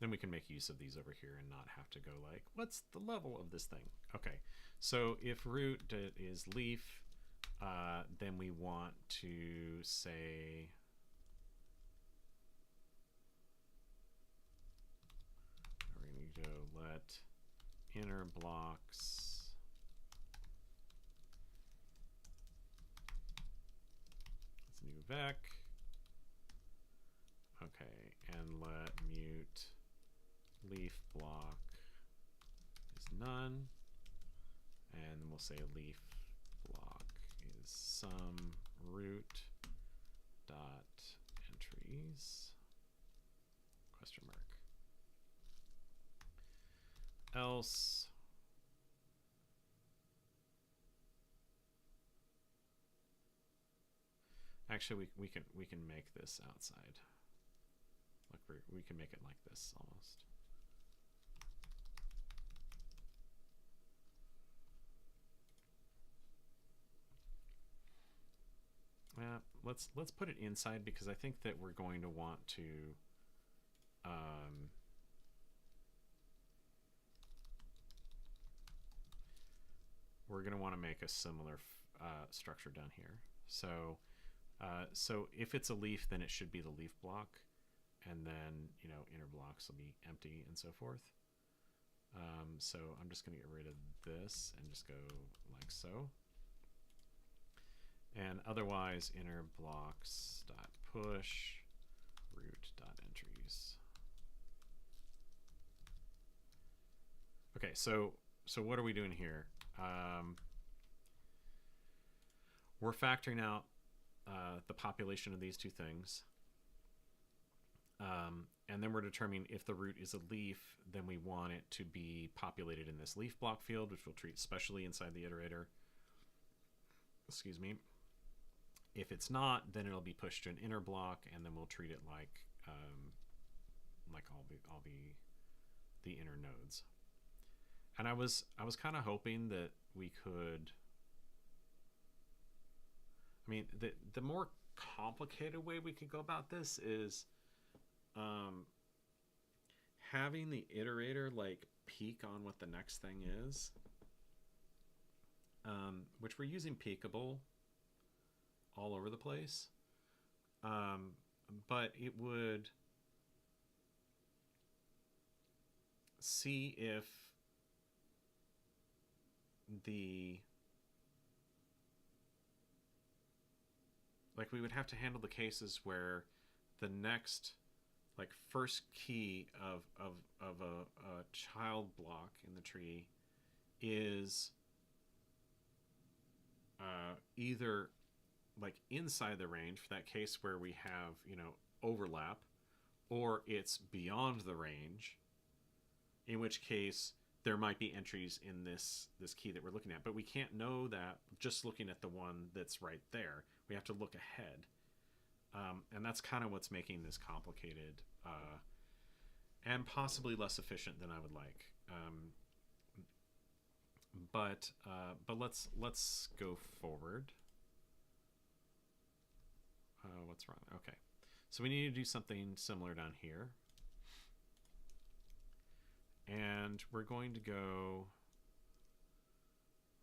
Then we can make use of these over here and not have to go like, what's the level of this thing? Okay, so if root is leaf, then we want to say we're going to go let inner blocks let's new vec. Okay, and let mute leaf block is none, and we'll say leaf block is some root dot entries question mark. Else actually we can make this outside. Look, we can make it like this almost. Yeah, let's put it inside, because I think that we're going to want to make a similar structure down here. So so if it's a leaf, then it should be the leaf block, and then inner blocks will be empty and so forth. So I'm just going to get rid of this and just go like so. And otherwise, inner blocks dot push root dot entries. Okay, so what are we doing here? We're factoring out the population of these two things. And then we're determining if the root is a leaf, then we want it to be populated in this leaf block field, which we'll treat specially inside the iterator. Excuse me. If it's not, then it'll be pushed to an inner block, and then we'll treat it like all the inner nodes. And I was kind of hoping that we could. I mean, the more complicated way we could go about this is having the iterator like peek on what the next thing is, which we're using peekable all over the place, but it would see if we would have to handle the cases where the next first key of a child block in the tree is either inside the range, for that case where we have overlap, or it's beyond the range, in which case there might be entries in this key that we're looking at. But we can't know that just looking at the one that's right there. We have to look ahead. And that's kind of what's making this complicated and possibly less efficient than I would like. But let's go forward. What's wrong? Okay, so we need to do something similar down here, and we're going to go,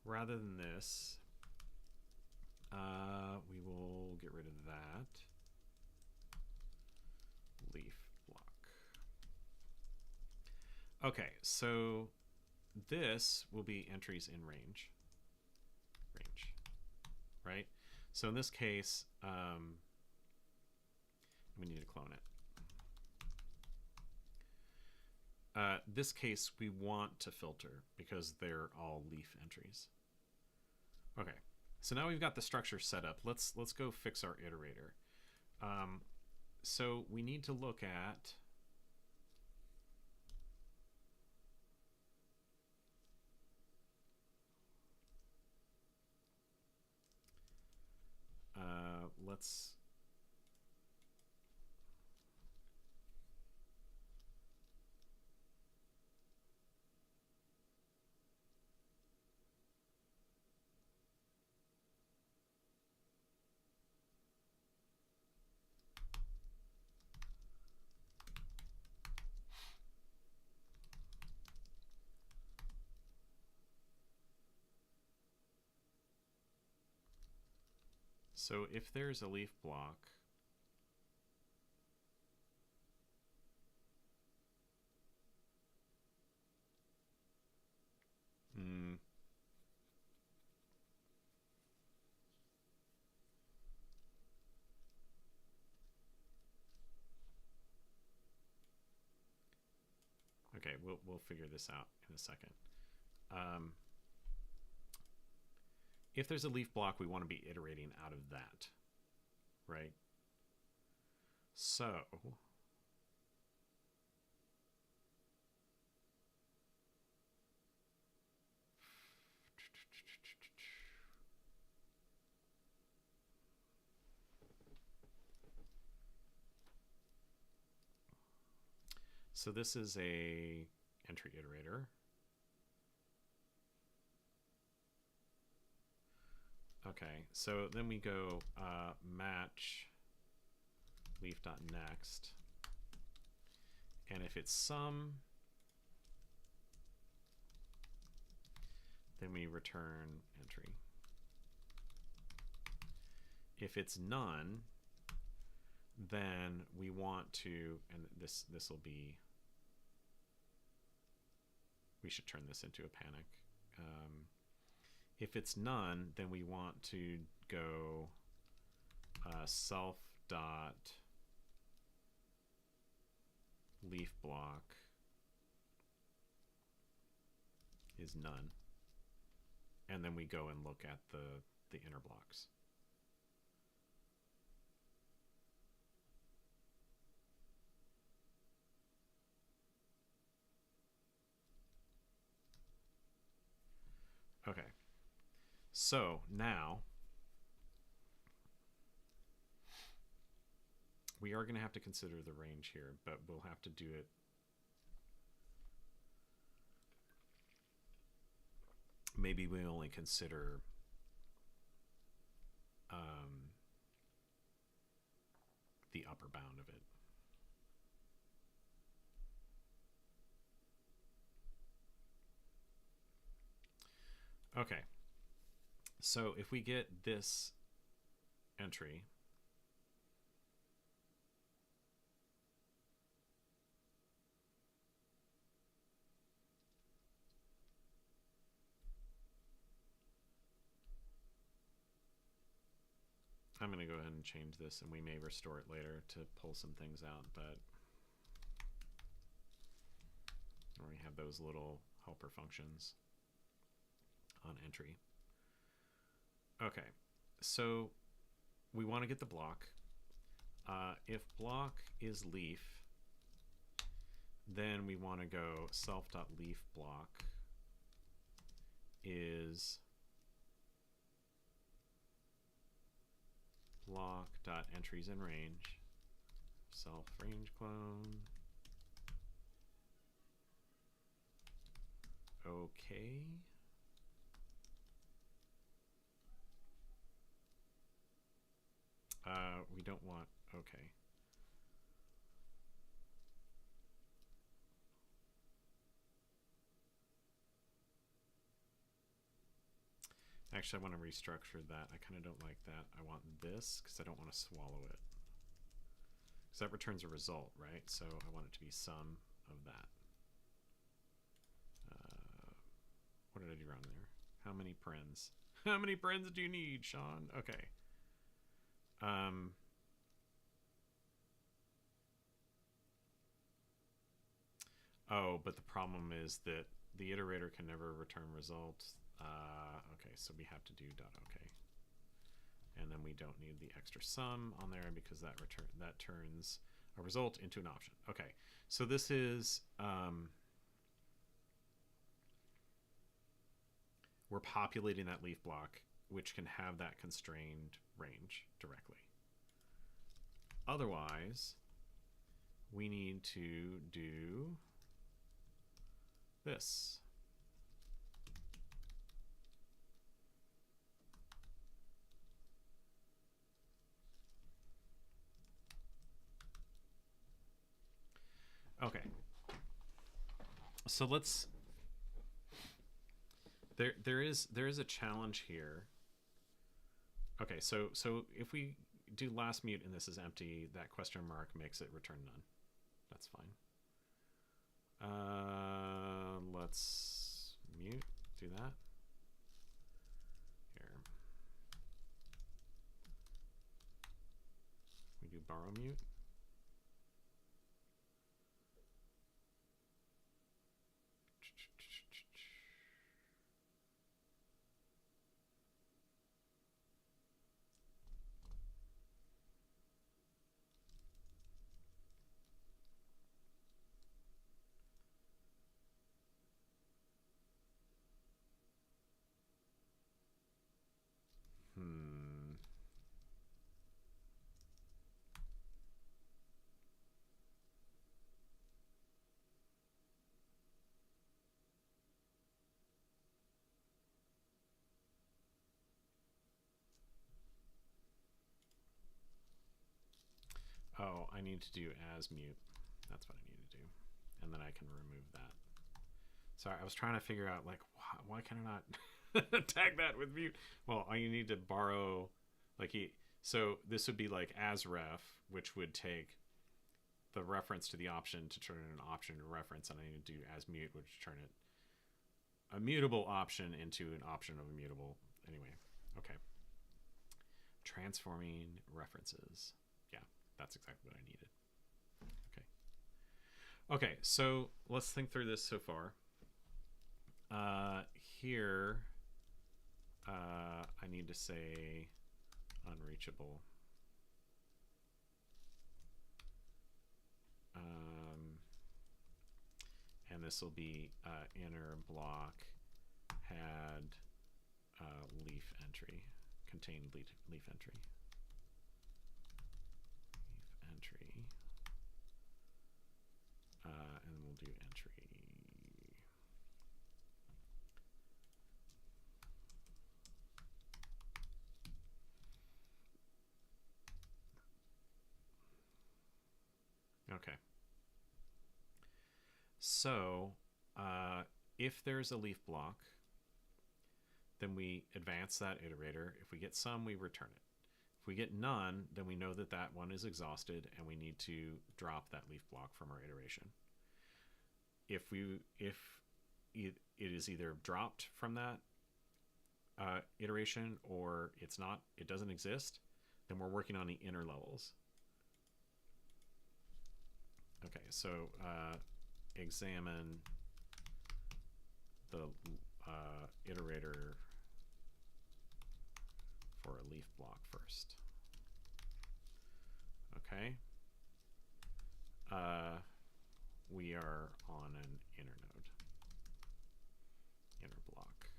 rather than this, we will get rid of that leaf block. Okay, so this will be entries in range, right? So in this case, we need to clone it. This case we want to filter because they're all leaf entries. Okay, so now we've got the structure set up. Let's go fix our iterator. So we need to look at let's so if there's a leaf block, okay, we'll figure this out in a second. If there's a leaf block, we want to be iterating out of that, right? So this is a entry iterator. Okay, so then we go match leaf.next, and if it's sum, then we return entry. If it's none, then we want to, and this will be, we should turn this into a panic. If it's none, then we want to go self dot leaf block is none, and then we go and look at the inner blocks. Okay, so now we are going to have to consider the range here, but we'll have to do it. Maybe we only consider the upper bound of it. Okay, so if we get this entry, I'm going to go ahead and change this, and we may restore it later to pull some things out, but we have those little helper functions on entry. Okay, so we want to get the block. If block is leaf, then we want to go self.leaf block is block.entries in range, self range clone. Okay. We don't want, okay. Actually, I want to restructure that. I kind of don't like that. I want this because I don't want to swallow it. Because that returns a result, right? So I want it to be sum of that. What did I do wrong there? How many parens? How many parens do you need, Sean? Okay. Oh, but the problem is that the iterator can never return results. Okay, so we have to do .ok. And then we don't need the extra sum on there because that turns a result into an option. Okay, so this is we're populating that leaf block, which can have that constrained range directly. Otherwise, we need to do this. Okay. So let's there is a challenge here. Okay, so if we do last mute and this is empty, that question mark makes it return none. That's fine. Let's mute, do that. Here. We do borrow mute. Oh, I need to do as mute. That's what I need to do. And then I can remove that. Sorry, I was trying to figure out, like, why can I not tag that with mute? Well, you need to borrow, like, so this would be like as ref, which would take the reference to the option to turn an option to reference, and I need to do as mute, which turn it a mutable option into an option of a mutable. Anyway, okay. Transforming references. Yeah, that's exactly what I needed. Okay. Okay, so let's think through this so far. Here, I need to say unreachable. And this will be inner block had leaf entry, contained leaf entry. Leaf entry. And we'll do entry. Okay. So if there's a leaf block, then we advance that iterator. If we get some, we return it. If we get none, then we know that that one is exhausted and we need to drop that leaf block from our iteration. If it is either dropped from that iteration or it doesn't exist, then we're working on the inner levels. Okay, so examine the iterator for a leaf block first. Okay. We are on an inner node, inner block.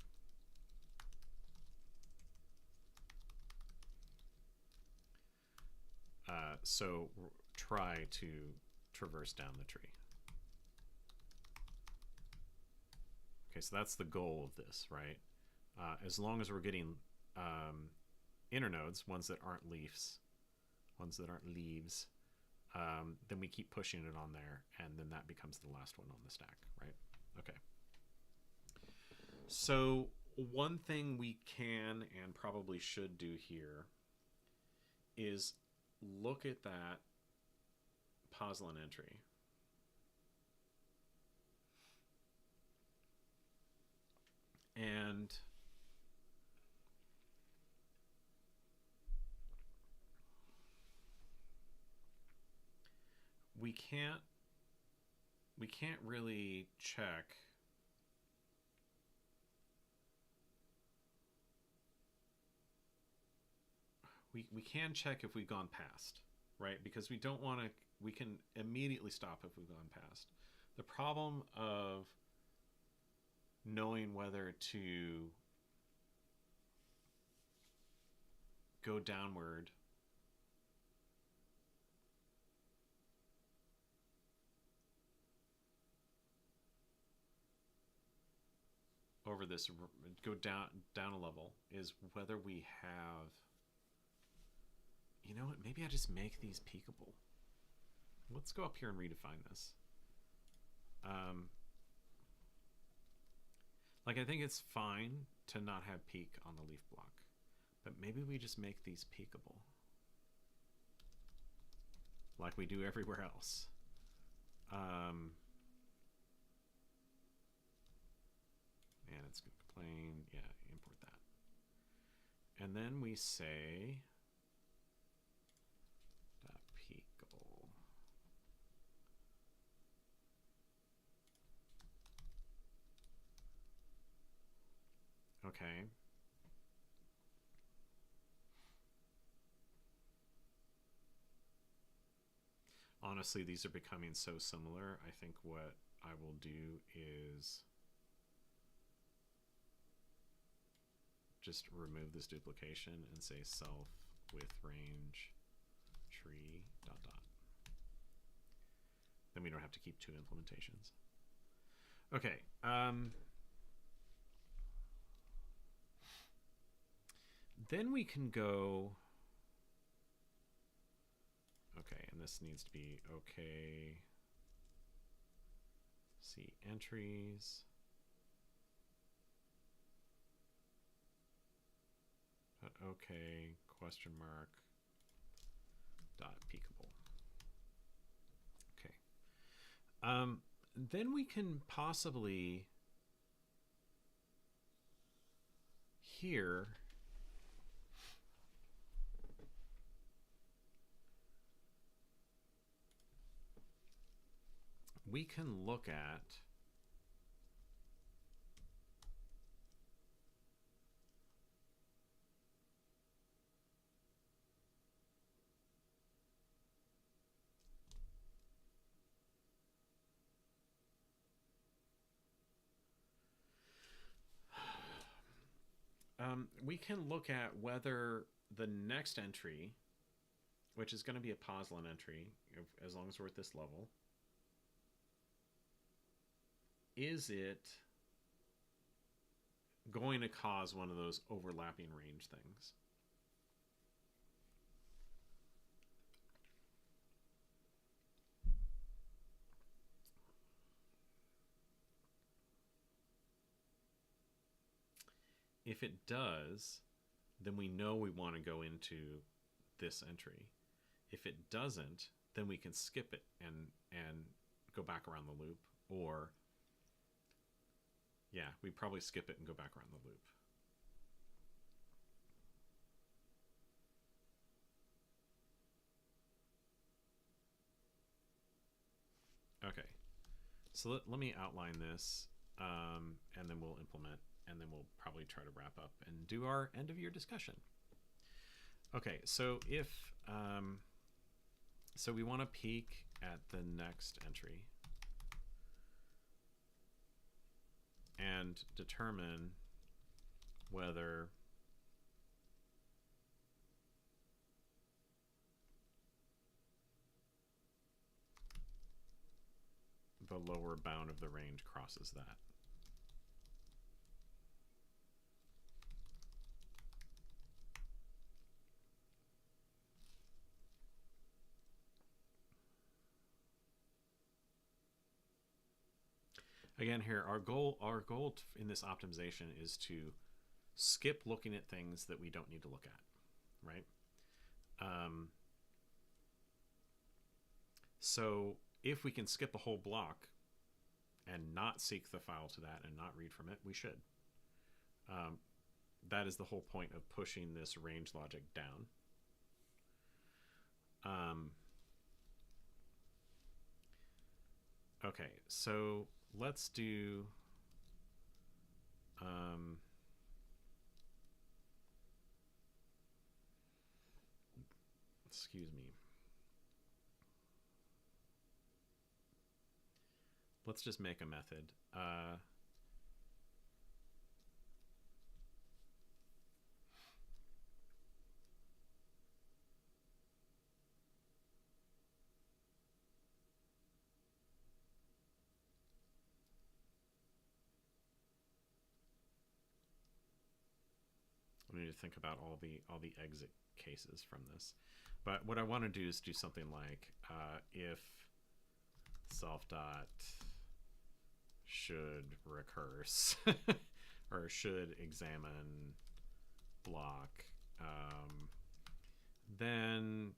So try to traverse down the tree. Okay, so that's the goal of this, right? As long as we're getting inner nodes, ones that aren't leaves, then we keep pushing it on there, and then that becomes the last one on the stack, right? Okay. So one thing we can and probably should do here is look at that Poslin entry. And we can't really check we can check if we've gone past, right? Because we don't want to, we can immediately stop if we've gone past. The problem of knowing whether to go downward over this, go down a level, is whether we have, you know what, maybe I just make these peekable. Let's go up here and redefine this. Like, I think it's fine to not have peek on the leaf block, but maybe we just make these peekable like we do everywhere else. And it's going to complain. Yeah, import that. And then we say peekable. Okay. Honestly, these are becoming so similar. I think what I will do is just remove this duplication and say self with range tree ... Then we don't have to keep two implementations. Okay. Then we can go. Okay, and this needs to be okay. See entries. Dot okay question mark dot peekable. Okay. Then we can possibly here we can look at whether the next entry, which is going to be a poslin entry, as long as we're at this level, is it going to cause one of those overlapping range things? If it does, then we know we want to go into this entry. If it doesn't, then we can skip it and go back around the loop. Or, yeah, we probably skip it and go back around the loop. Okay, so let me outline this, and then we'll implement, and then we'll probably try to wrap up and do our end of year discussion. Okay, so if so we want to peek at the next entry and determine whether the lower bound of the range crosses that. Again, here our goal in this optimization is to skip looking at things that we don't need to look at, right? So if we can skip a whole block and not seek the file to that and not read from it, we should. That is the whole point of pushing this range logic down. Okay, so let's do excuse me. Let's just make a method. I need to think about all the exit cases from this. But what I want to do is do something like if self dot should recurse or should examine block, then,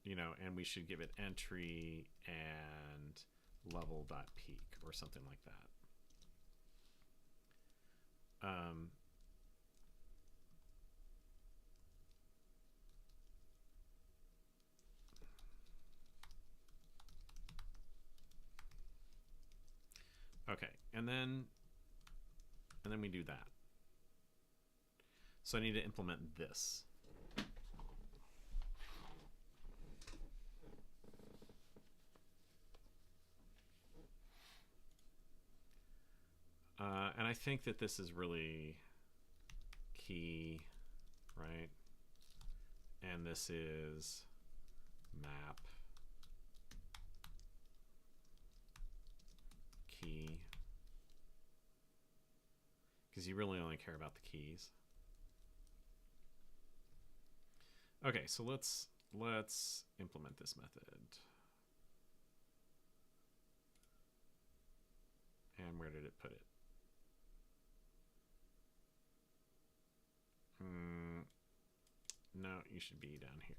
you know, and we should give it entry and level dot peak or something like that. Okay, and then we do that. So I need to implement this. And I think that this is really key, right? And this is map key, because you really only care about the keys. Okay, so let's implement this method. And where did it put it? No, you should be down here.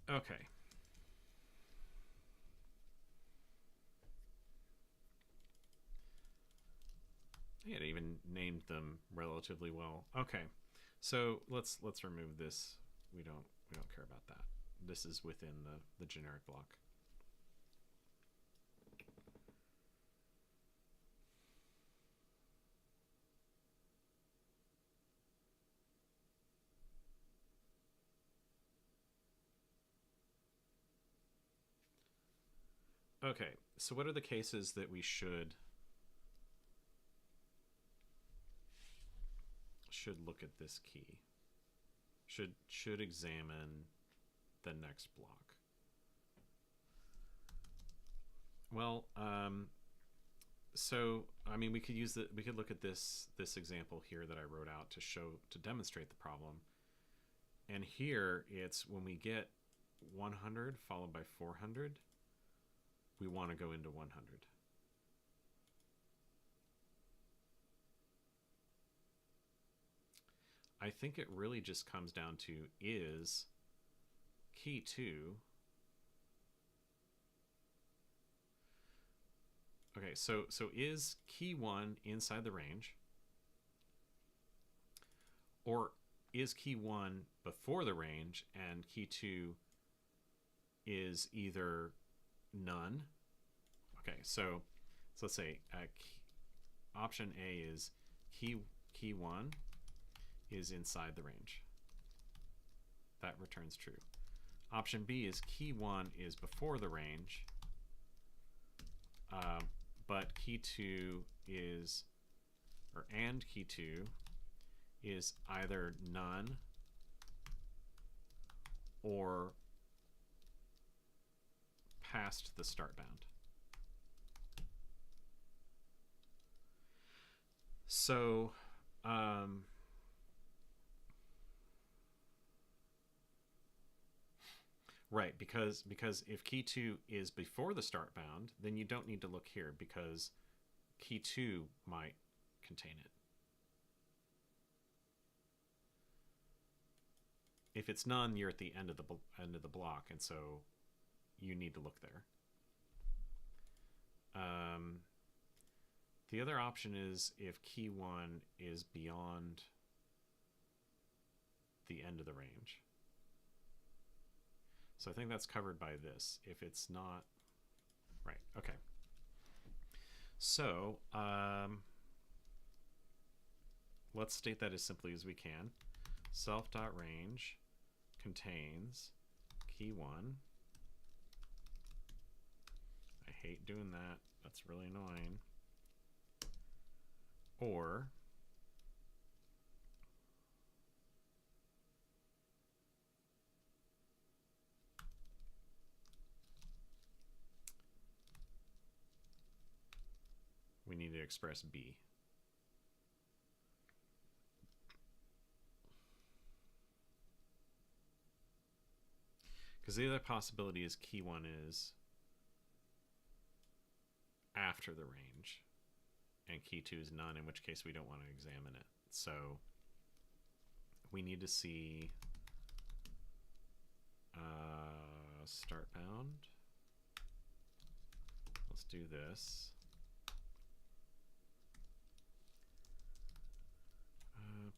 Okay. It even named them relatively well. Okay, so let's remove this. We don't care about that. This is within the generic block. Okay, so what are the cases that we should look at this key? Should examine the next block. Well, so I mean, we could look at this example here that I wrote out to demonstrate the problem. And here it's when we get 100 followed by 400, we want to go into 100. I think it really just comes down to is key 2. Okay, so is key 1 inside the range? Or is key 1 before the range and key 2 is either none? Okay, so let's say option A is key 1 is inside the range. That returns true. Option B is key 1 is before the range, but key 2 is, and key 2 is either none or past the start bound. So right, because if key 2 is before the start bound, then you don't need to look here because key 2 might contain it. If it's none, you're at the end of the block, and so you need to look there. The other option is if key 1 is beyond the end of the range. So I think that's covered by this. If it's not, right, okay. So let's state that as simply as we can. Self.range contains key 1. I hate doing that. That's really annoying. Or we need to express B. Because the other possibility is key 1 is after the range, and key 2 is none, in which case we don't want to examine it. So we need to see start bound. Let's do this.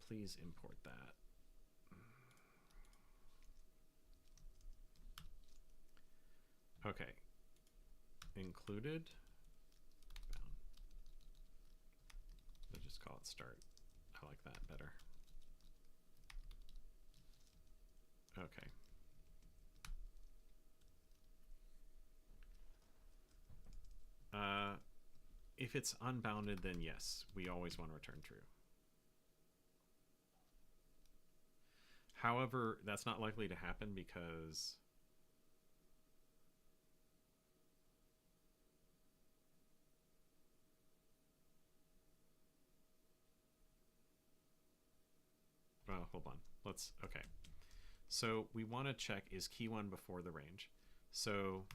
Please import that. Okay. Included. Bound. Let's just call it start. I like that better. Okay. If it's unbounded, then yes, we always want to return true. However, that's not likely to happen because well, hold on. Okay. So we want to check, is key 1 before the range? So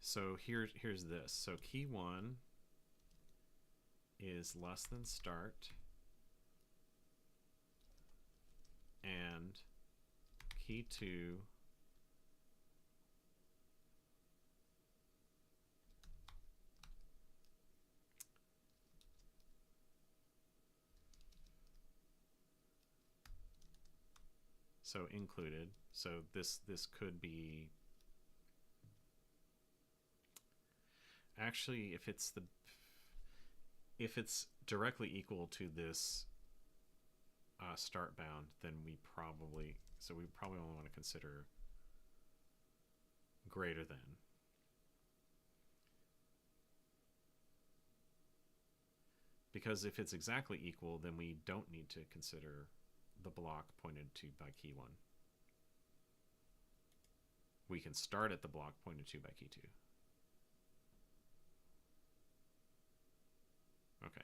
So here's this. So key 1 is less than start, and key 2 so included. So this could be actually if it's directly equal to this start bound, then we probably only want to consider greater than. Because if it's exactly equal, then we don't need to consider the block pointed to by key 1. We can start at the block pointed to by key 2. Okay.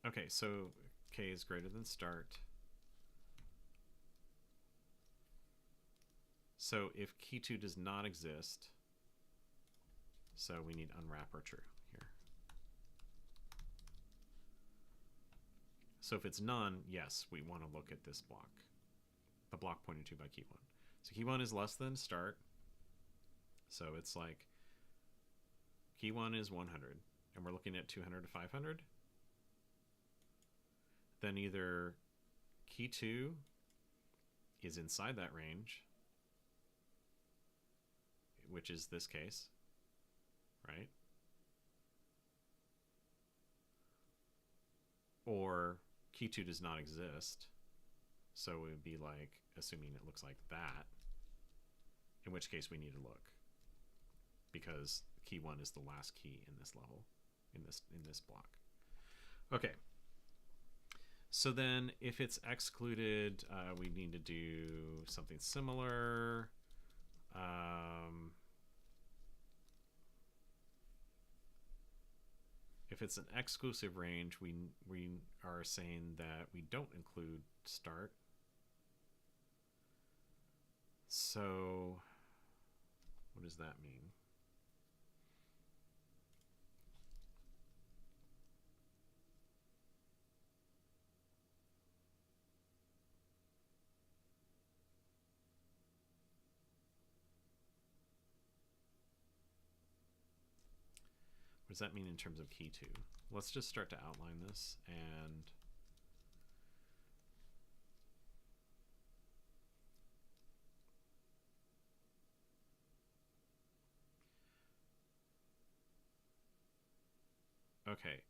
Okay, so k is greater than start. So if key 2 does not exist, so we need unwrap or true here. So if it's none, yes, we want to look at this block, the block pointed to by key 1. So key 1 is less than start. So it's like key 1 is 100, and we're looking at 200 to 500. Then either key 2 is inside that range, which is this case, right? Or key 2 does not exist, so it would be like assuming it looks like that, in which case we need to look, because key 1 is the last key in this level, in this block. Okay. So then if it's excluded, we need to do something similar. If it's an exclusive range, we are saying that we don't include start. So what does that mean? What does that mean in terms of key 2? Let's just start to outline this. And okay,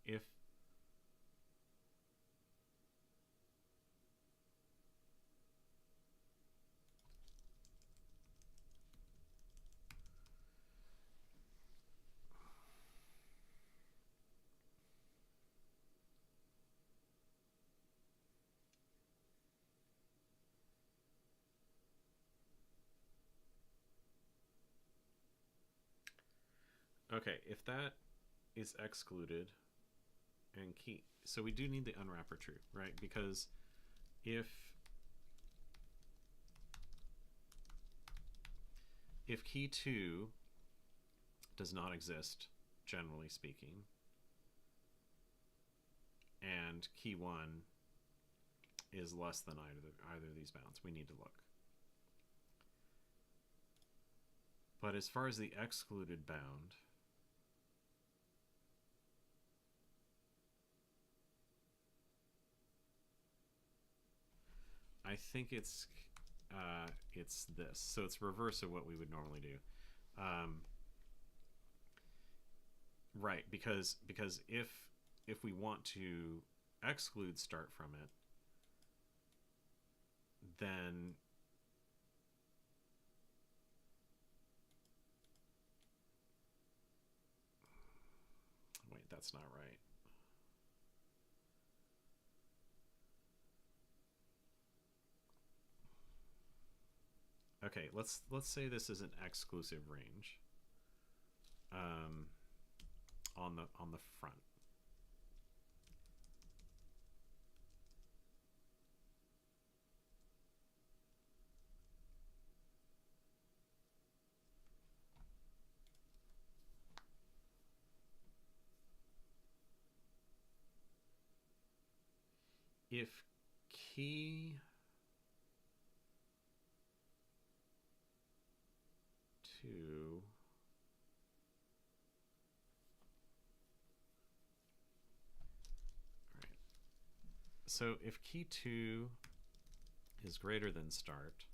if that is excluded and key, so we do need the unwrapper true, right? Because if key 2 does not exist, generally speaking, and key 1 is less than either of these bounds, we need to look. But as far as the excluded bound, I think it's this. So it's reverse of what we would normally do. Right, because if we want to exclude start from it, then wait, that's not right. Okay, let's say this is an exclusive range on the front. if key 2 so if key 2 is greater than start,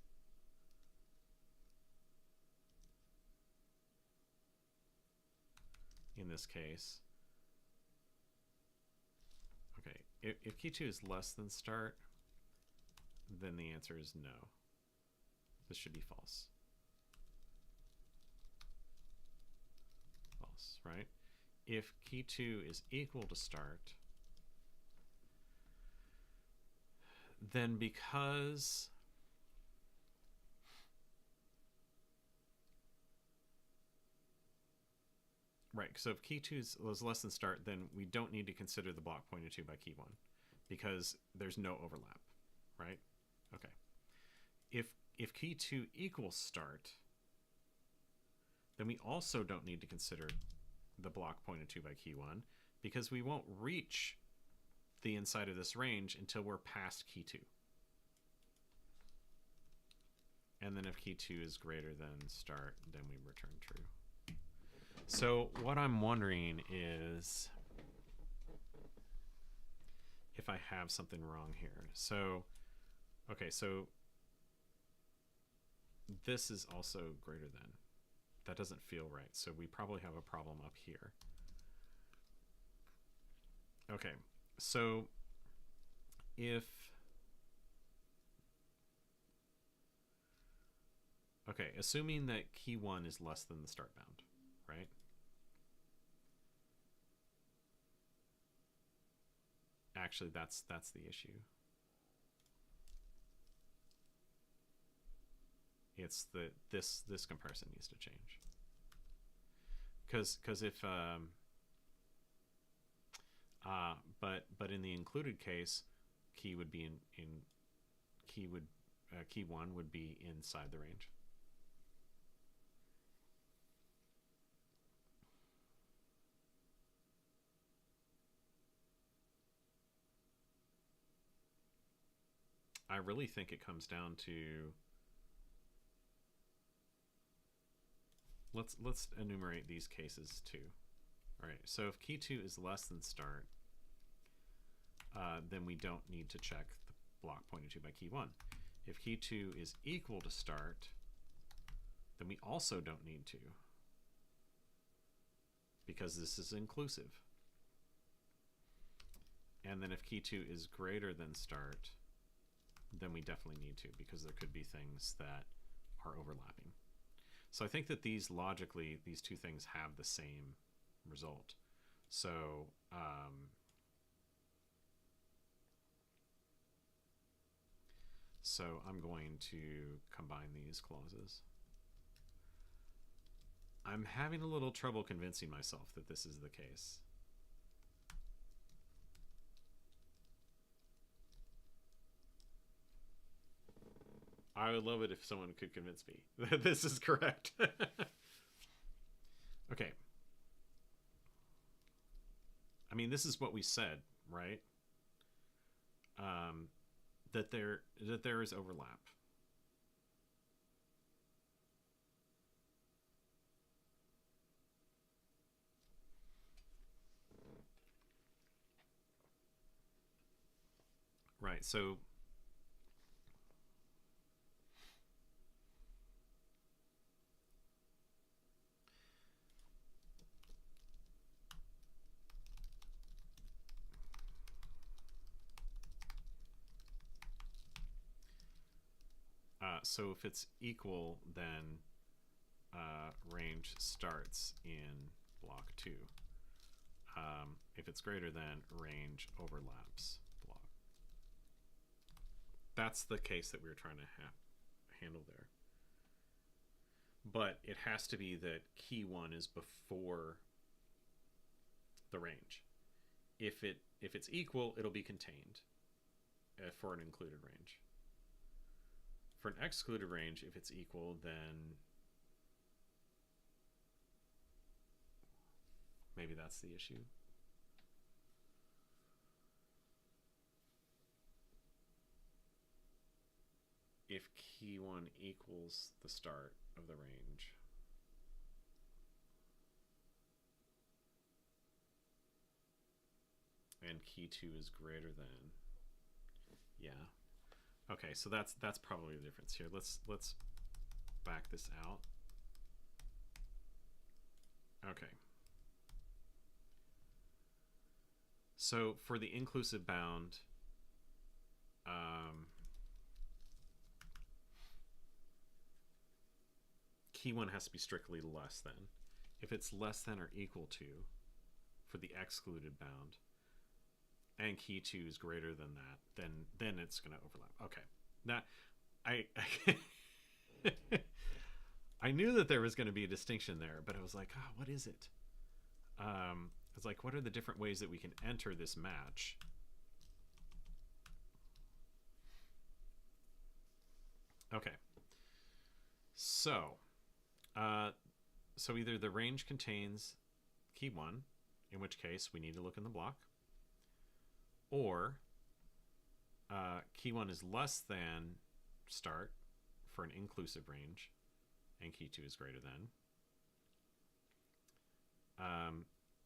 in this case, okay, if key 2 is less than start, then the answer is no. This should be false. False, right? If key 2 is equal to start, then because right, so if key 2 is less than start, then we don't need to consider the block pointed to by key 1 because there's no overlap, right? Okay. If key 2 equals start, then we also don't need to consider the block pointed to by key 1 because we won't reach the inside of this range until we're past key 2. And then if key 2 is greater than start, then we return true. So what I'm wondering is if I have something wrong here. So, okay, so this is also greater than. That doesn't feel right. So we probably have a problem up here. Okay, so if okay, assuming that key 1 is less than the start bound, right? Actually, that's the issue. It's the this comparison needs to change. Because if but in the included case, key would be key 1 would be inside the range. I really think it comes down to let's enumerate these cases too. All right, so if key 2 is less than start, then we don't need to check the block pointed to by key 1. If key 2 is equal to start, then we also don't need to, because this is inclusive. And then if key 2 is greater than start, then we definitely need to, because there could be things that are overlapping. So I think that these logically, these two things have the same result. So so I'm going to combine these clauses. I'm having a little trouble convincing myself that this is the case. I would love it if someone could convince me that this is correct. Okay. I mean, this is what we said, right? That there is overlap. Right, so so if it's equal, then range starts in block 2. If it's greater than, range overlaps block. That's the case that we were trying to handle there. But it has to be that key 1 is before the range. If it's equal, it'll be contained for an included range. For an excluded range, if it's equal, then maybe that's the issue. key 1 equals the start of the range. And key 2 is greater than. Yeah. Okay, so that's probably the difference here. Let's back this out. Okay. So for the inclusive bound, key 1 has to be strictly less than. If it's less than or equal to for the excluded bound, and key 2 is greater than that, then it's going to overlap. Okay. Now, I knew that there was going to be a distinction there, but I was like, oh, what is it? It's like, what are the different ways that we can enter this match? Okay. So either the range contains key 1, in which case we need to look in the block, or key 1 is less than start for an inclusive range, and key 2 is greater than.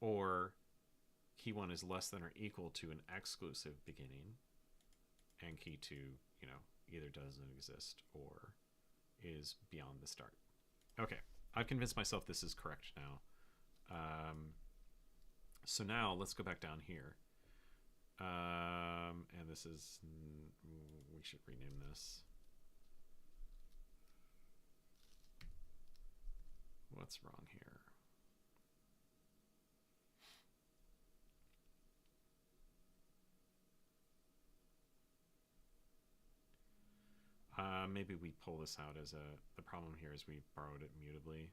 Or key 1 is less than or equal to an exclusive beginning, and key 2, either doesn't exist or is beyond the start. Okay, I've convinced myself this is correct now. So now let's go back down here. And this is, we should rename this. What's wrong here? Maybe we pull this out as the problem here is we borrowed it mutably.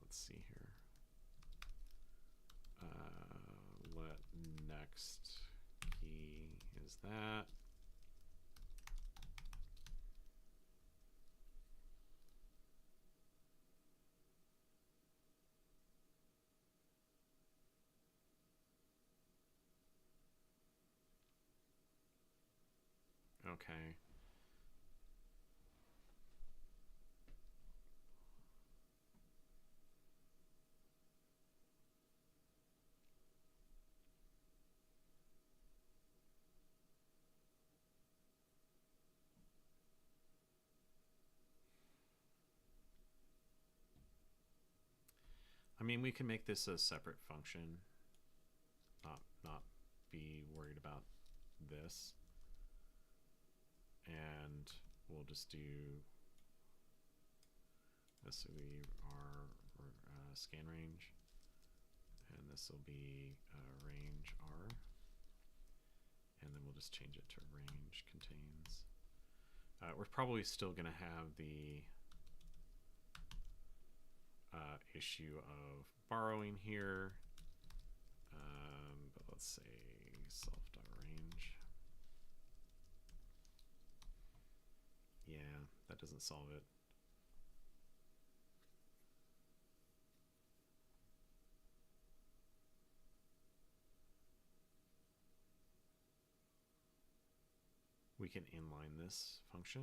Let's see here. Let next key is that. Okay. I mean, we can make this a separate function, not be worried about this. And we'll just do this will be our scan range, and this will be range R, and then we'll just change it to range contains. We're probably still going to have the issue of borrowing here, but let's say self.range. Yeah, that doesn't solve it. We can inline this function.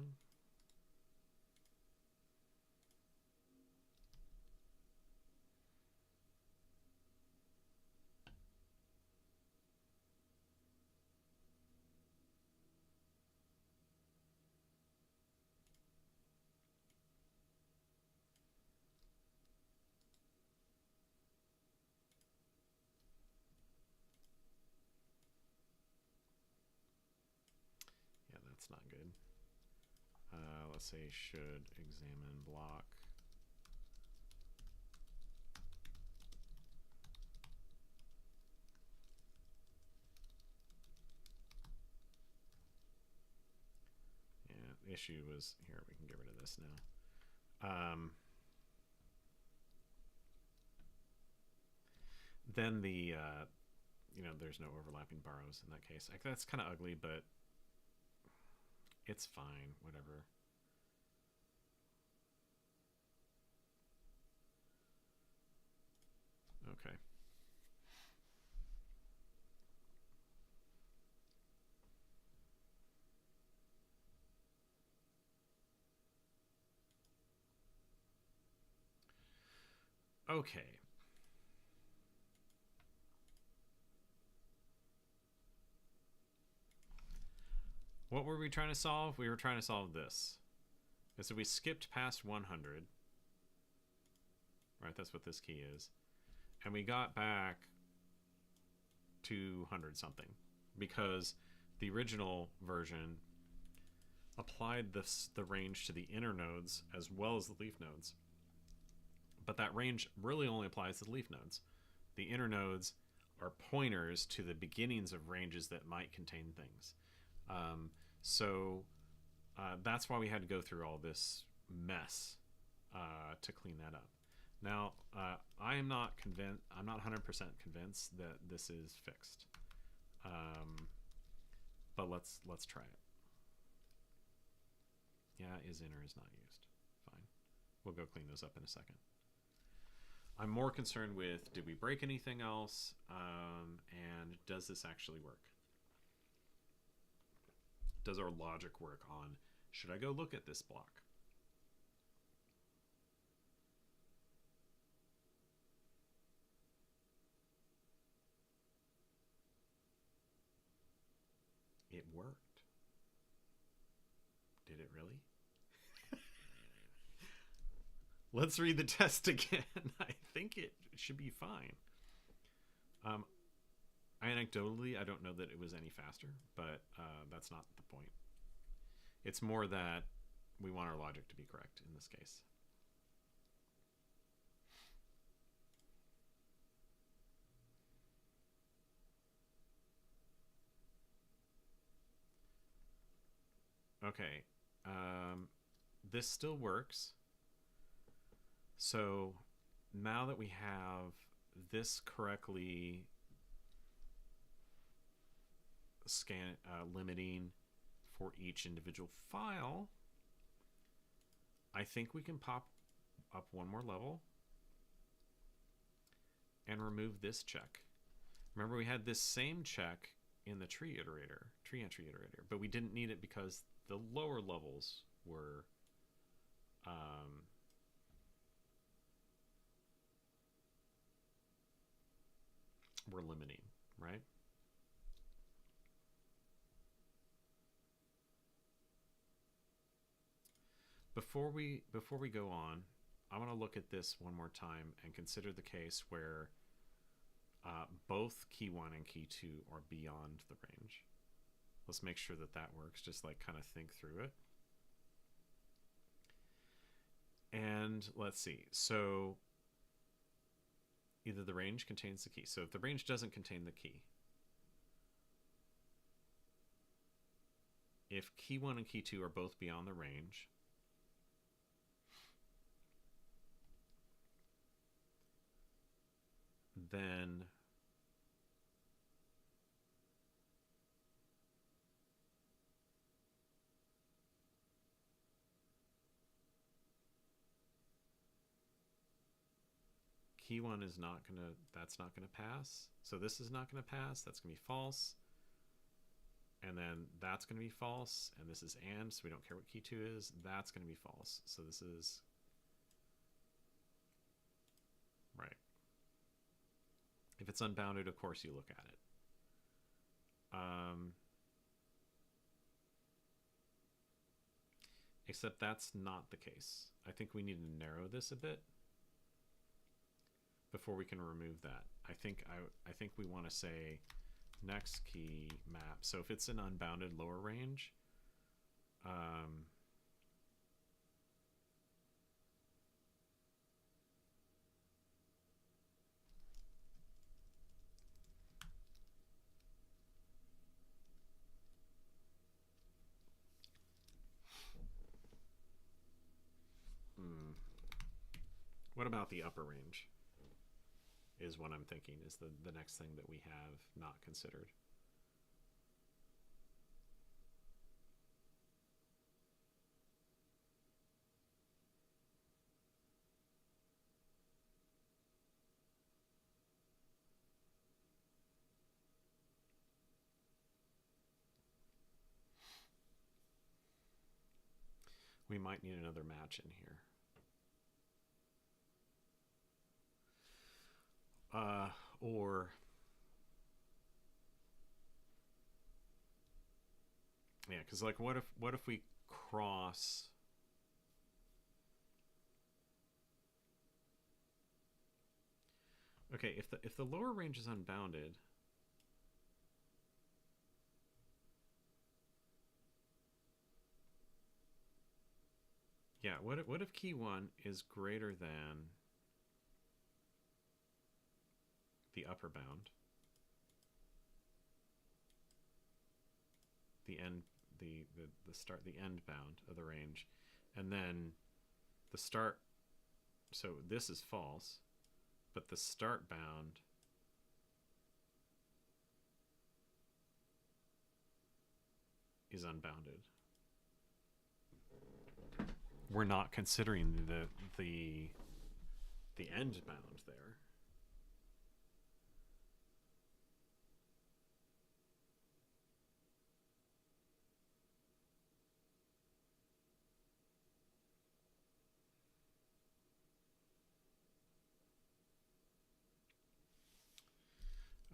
That's not good. Let's say should examine block. Yeah, the issue was here. We can get rid of this now. Then the there's no overlapping borrows in that case. That's kind of ugly, but it's fine, whatever. Okay. Okay. What were we trying to solve? We were trying to solve this. And so we skipped past 100. Right, that's what this key is. And we got back 200 something because the original version applied the range to the inner nodes as well as the leaf nodes. But that range really only applies to the leaf nodes. The inner nodes are pointers to the beginnings of ranges that might contain things. So that's why we had to go through all this mess to clean that up. Now, I am not convinced. I'm not 100% convinced that this is fixed. But let's try it. Yeah, is inner is not used. Fine. We'll go clean those up in a second. I'm more concerned with, did we break anything else? And does this actually work? Does our logic work on, should I go look at this block? It worked. Did it really? Let's read the test again. I think it should be fine. Anecdotally, I don't know that it was any faster, but that's not the point. It's more that we want our logic to be correct in this case. Okay, this still works. So now that we have this correctly limiting for each individual file, I think we can pop up one more level and remove this check. Remember, we had this same check in the tree entry iterator, but we didn't need it because the lower levels were limiting, right? Before we go on, I want to look at this one more time and consider the case where both key 1 and key 2 are beyond the range. Let's make sure that that works, just like kind of think through it. And let's see, so either the range contains the key. So if the range doesn't contain the key, if key 1 and key 2 are both beyond the range, then key 1 is not gonna, that's not gonna pass. So this is not gonna pass, that's gonna be false. And then that's gonna be false, and this is and, so we don't care what key 2 is, that's gonna be false. So this is, right. If it's unbounded, of course you look at it. Except that's not the case. I think we need to narrow this a bit before we can remove that. I think we want to say next key map. So if it's an unbounded lower range, what about the upper range? Is what I'm thinking is the next thing that we have not considered. We might need another match in here. Or yeah, because like what if we cross? Okay, if the lower range is unbounded, yeah. What if key one is greater than the upper bound, the end, the end bound of the range, and then the start. So this is false, but the start bound is unbounded. We're not considering the end bound there.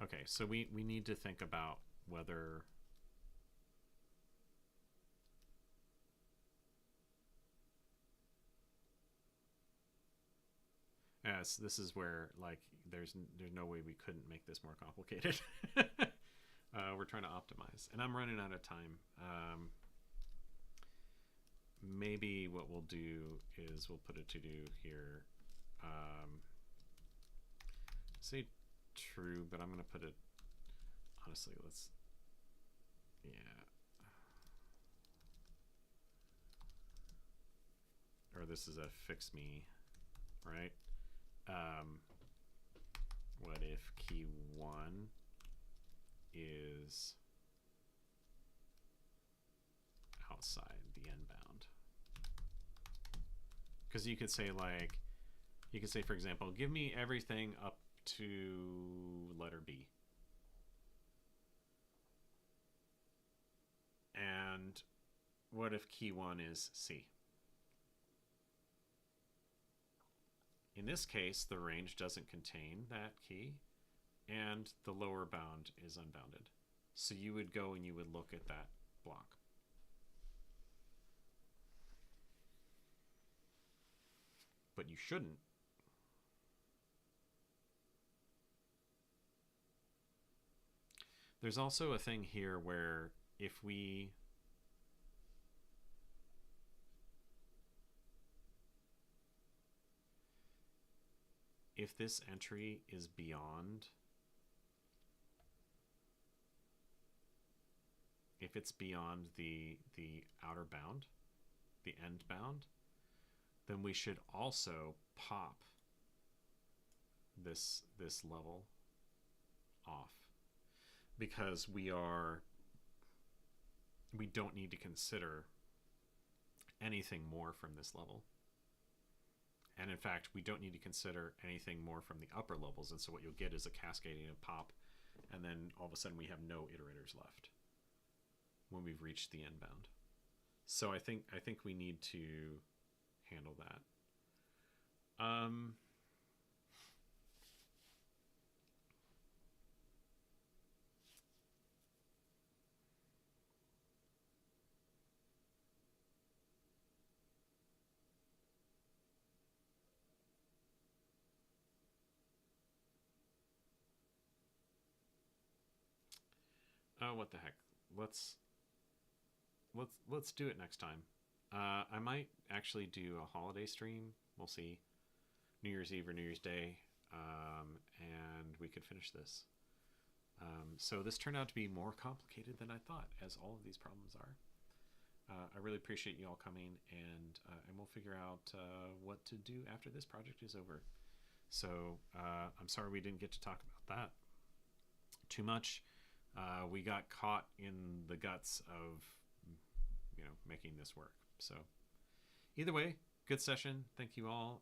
Okay, so we need to think about whether yes, this is where like there's no way we couldn't make this more complicated. We're trying to optimize, and I'm running out of time. Maybe what we'll do is we'll put a to do here. Say true, but I'm gonna put it honestly. Let's yeah. Or this is a fix me, right? What if key one is outside the end bound? Because you could say like, you could say for example, give me everything up to letter B. And what if key one is C? In this case, the range doesn't contain that key, and the lower bound is unbounded. So you would go and you would look at that block. But you shouldn't. There's also a thing here where if this entry is beyond, if it's beyond the outer bound, the end bound, then we should also pop this level off, because we don't need to consider anything more from this level. And in fact, we don't need to consider anything more from the upper levels. And so what you'll get is a cascading of pop, and then all of a sudden we have no iterators left when we've reached the end bound. So I think we need to handle that. Oh, what the heck? Let's do it next time. I might actually do a holiday stream. We'll see. New Year's Eve or New Year's Day, and we could finish this. So this turned out to be more complicated than I thought, as all of these problems are. I really appreciate you all coming, and we'll figure out what to do after this project is over. So I'm sorry we didn't get to talk about that too much. We got caught in the guts of making this work. So either way, good session. Thank you all.